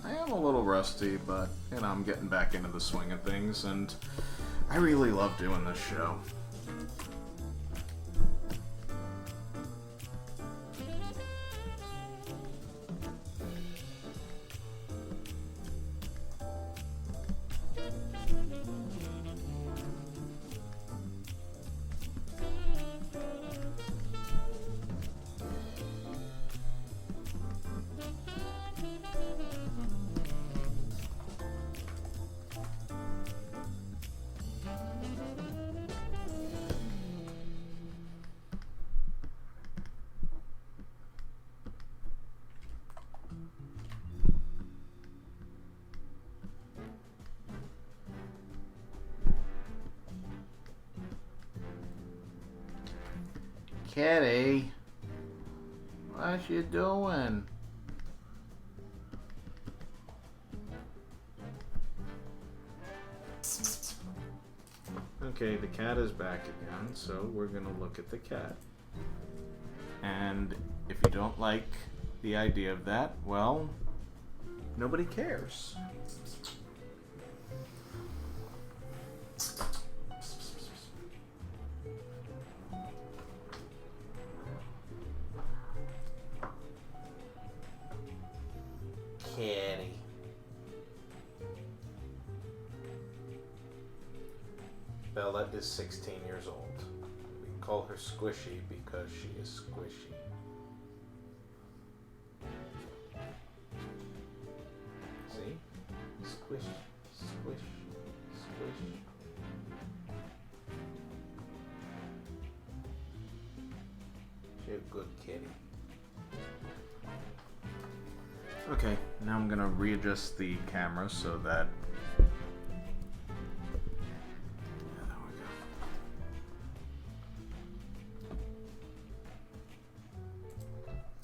I am a little rusty, but, you know, I'm getting back into the swing of things, and I really love doing this show. Kitty, what you doing? Okay, the cat is back again, so we're gonna look at the cat. And if you don't like the idea of that, well, nobody cares. Kitty. Bella is 16 years old. We call her Squishy because she is squishy. See? Squish, squish, squish. She's a good kitty. Okay, now I'm gonna readjust the camera so that. Yeah, there we go.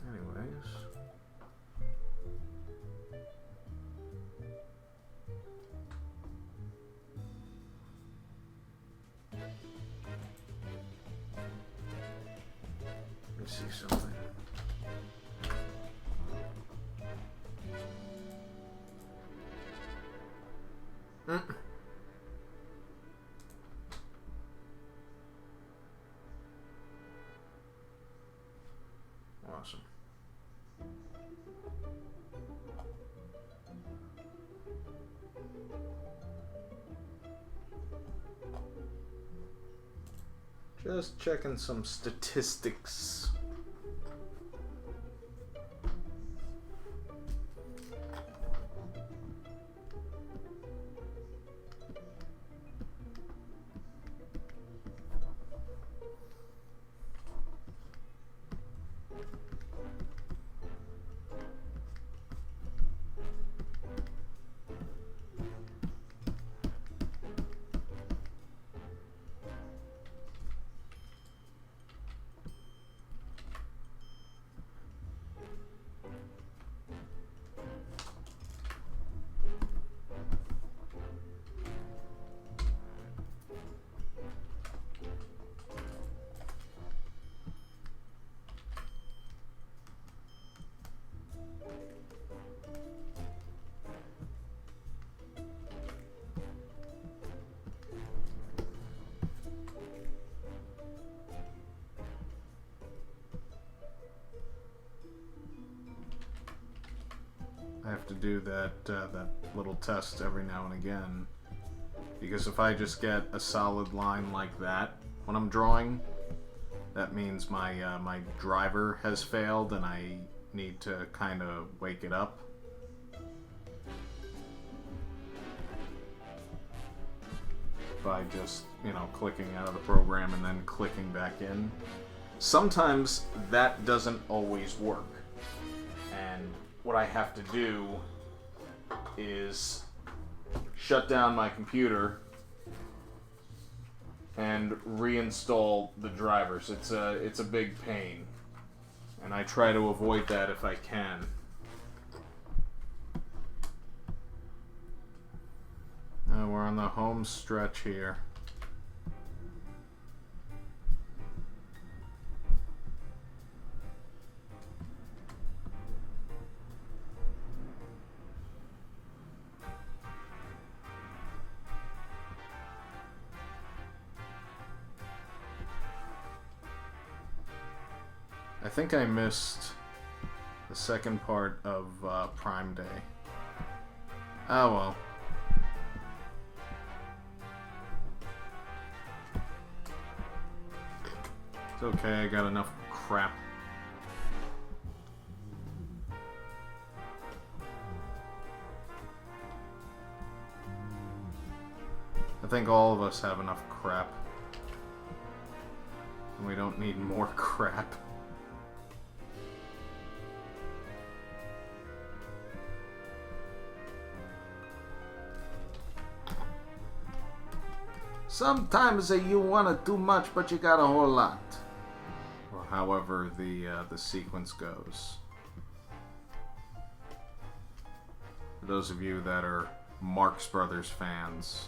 Anyways. Let me see something. Awesome. Just checking some statistics. I have to do that little test every now and again, because if I just get a solid line like that when I'm drawing, that means my my driver has failed and I need to kind of wake it up. By just, clicking out of the program and then clicking back in. Sometimes that doesn't always work. And what I have to do is shut down my computer and reinstall the drivers. It's a big pain, and I try to avoid that if I can. We're on the home stretch here. I think I missed the second part of Prime Day. Oh well. It's okay, I got enough crap. I think all of us have enough crap. And we don't need more crap. Sometimes you want too much, but you got a whole lot. Or however the sequence goes. For those of you that are Marx Brothers fans.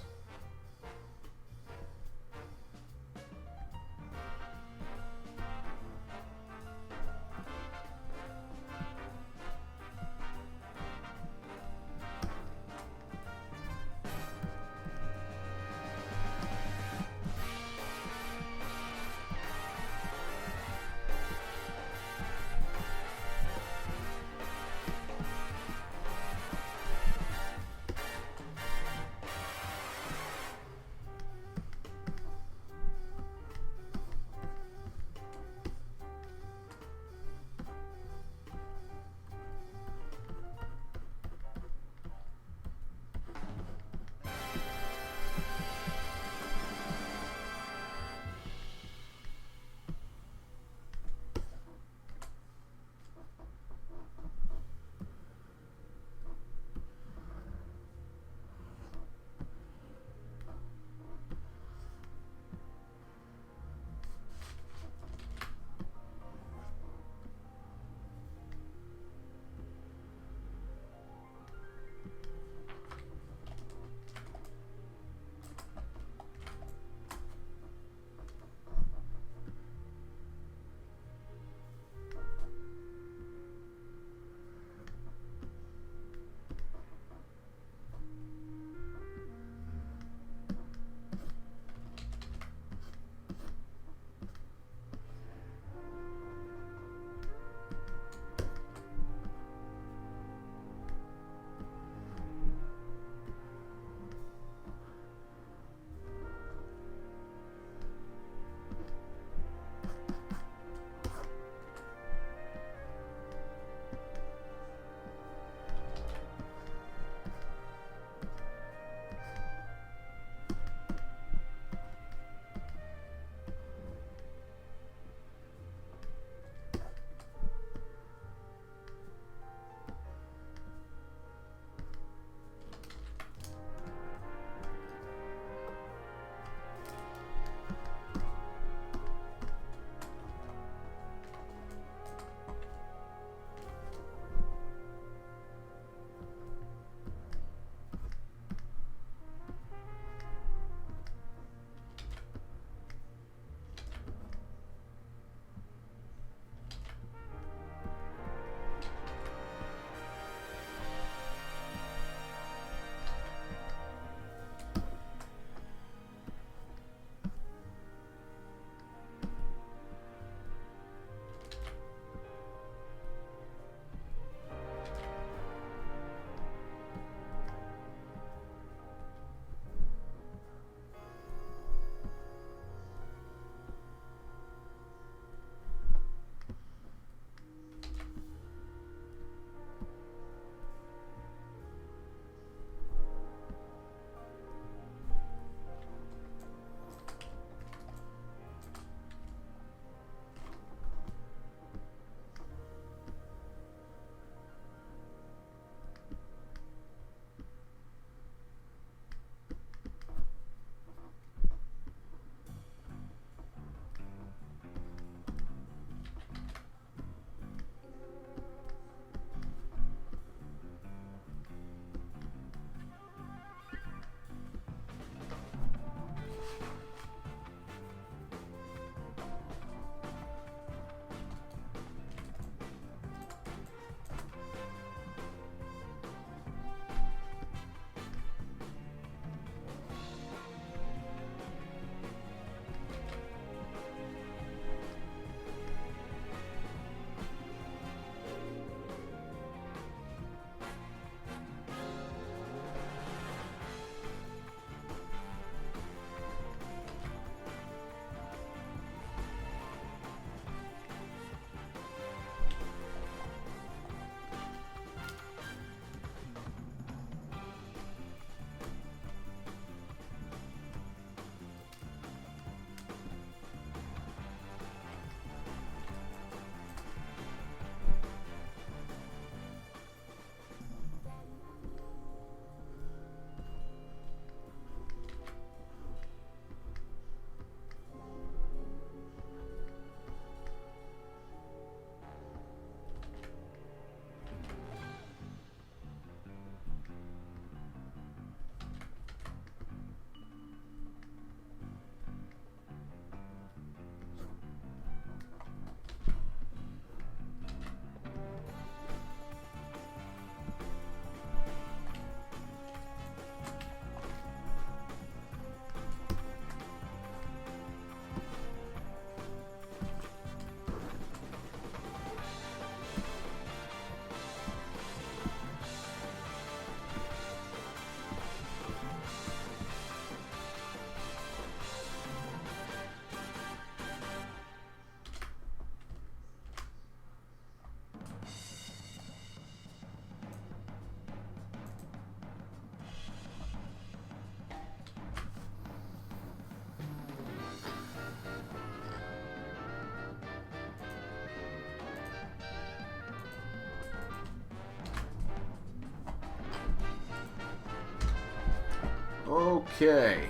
Okay.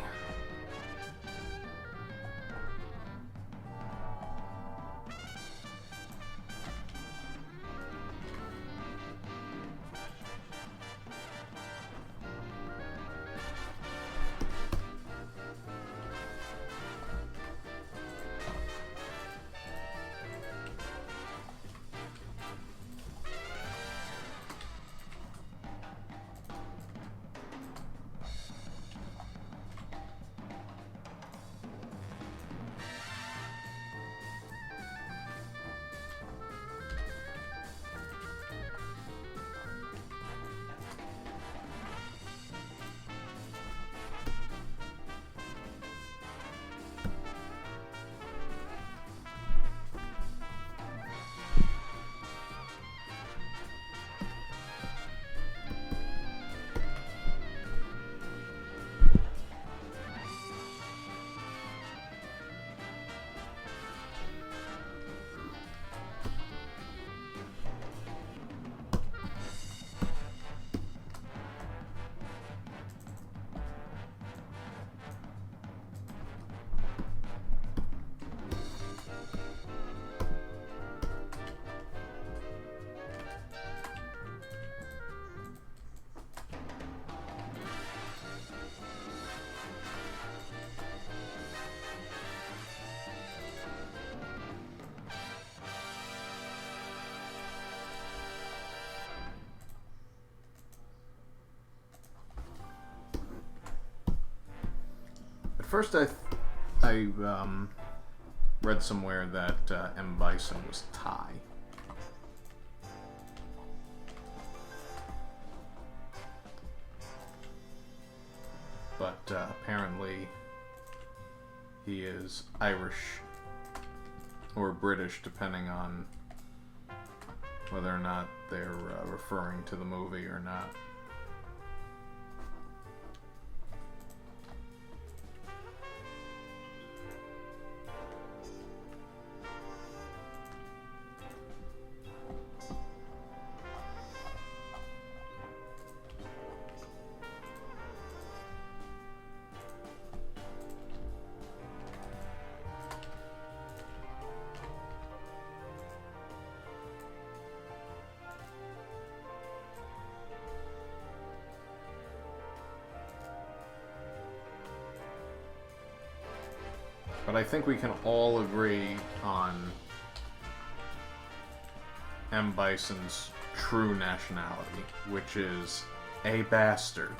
At first, I read somewhere that M. Bison was Thai. But apparently he is Irish or British, depending on whether or not they're referring to the movie or not. But I think we can all agree on M. Bison's true nationality, which is a bastard.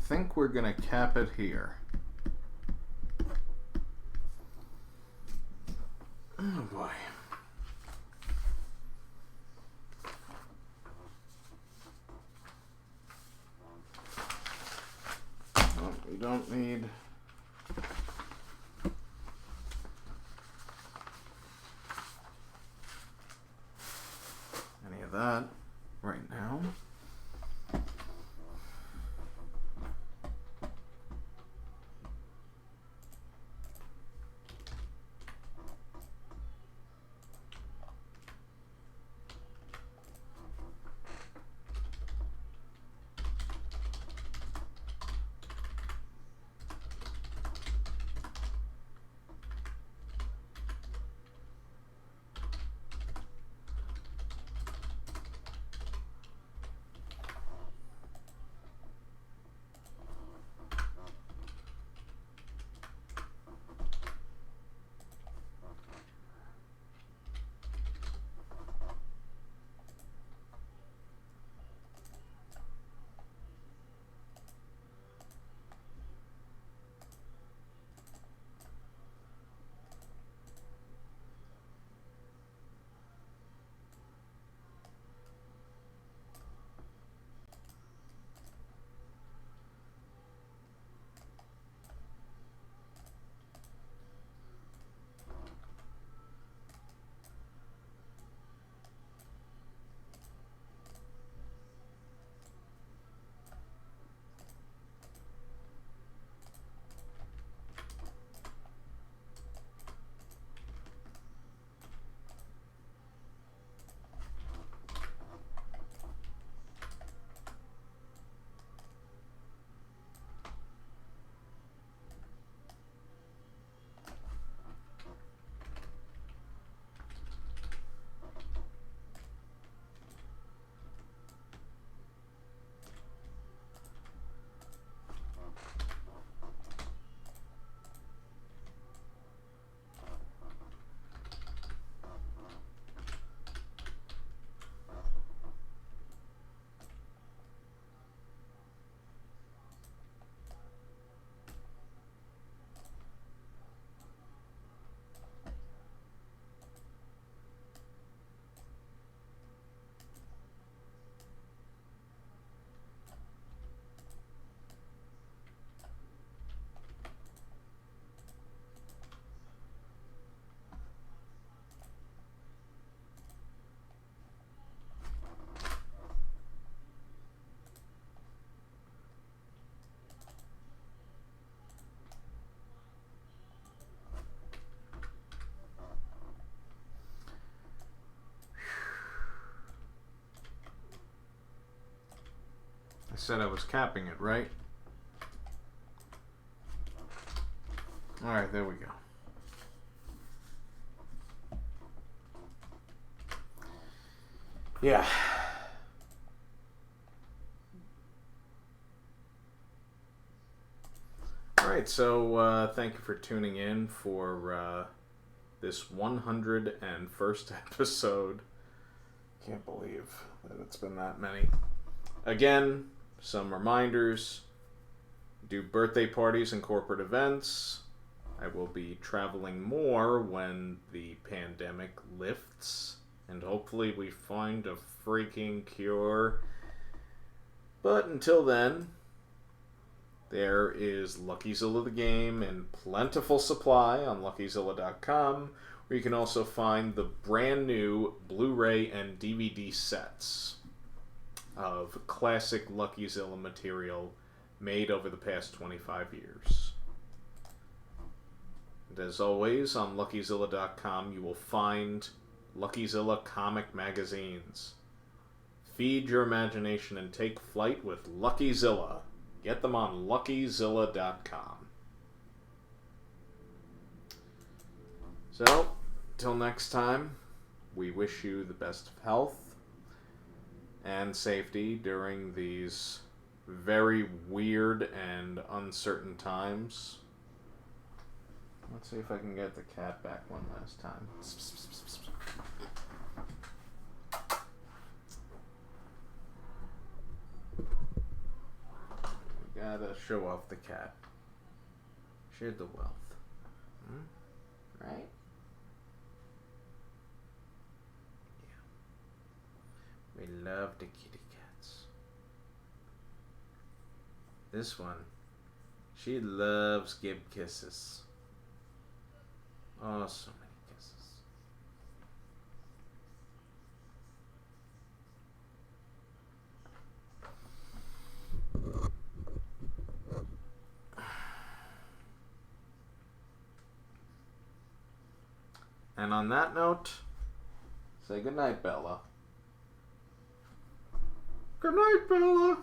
think we're going to cap it here. Oh boy. Well, we don't need any of that right now. I said I was capping it, right? Alright, there we go. Yeah. Alright, so thank you for tuning in for this 101st episode. Can't believe that it's been that many. Again, some reminders. Do birthday parties and corporate events. I will be traveling more when the pandemic lifts. And hopefully we find a freaking cure. But until then, there is LuckyZilla the game in plentiful supply on LuckyZilla.com, where you can also find the brand new Blu-ray and DVD sets of classic LuckyZilla material made over the past 25 years. And as always, on LuckyZilla.com you will find LuckyZilla comic magazines. Feed your imagination and take flight with LuckyZilla. Get them on LuckyZilla.com. So, till next time, we wish you the best of health and safety during these very weird and uncertain times. Let's see if I can get the cat back one last time. We got had to show off the cat. Shared the wealth. Right? Yeah. We love the kitty cats. This one, she loves give kisses. Oh, so many kisses. And on that note, say goodnight, Bella. Good night, Bella.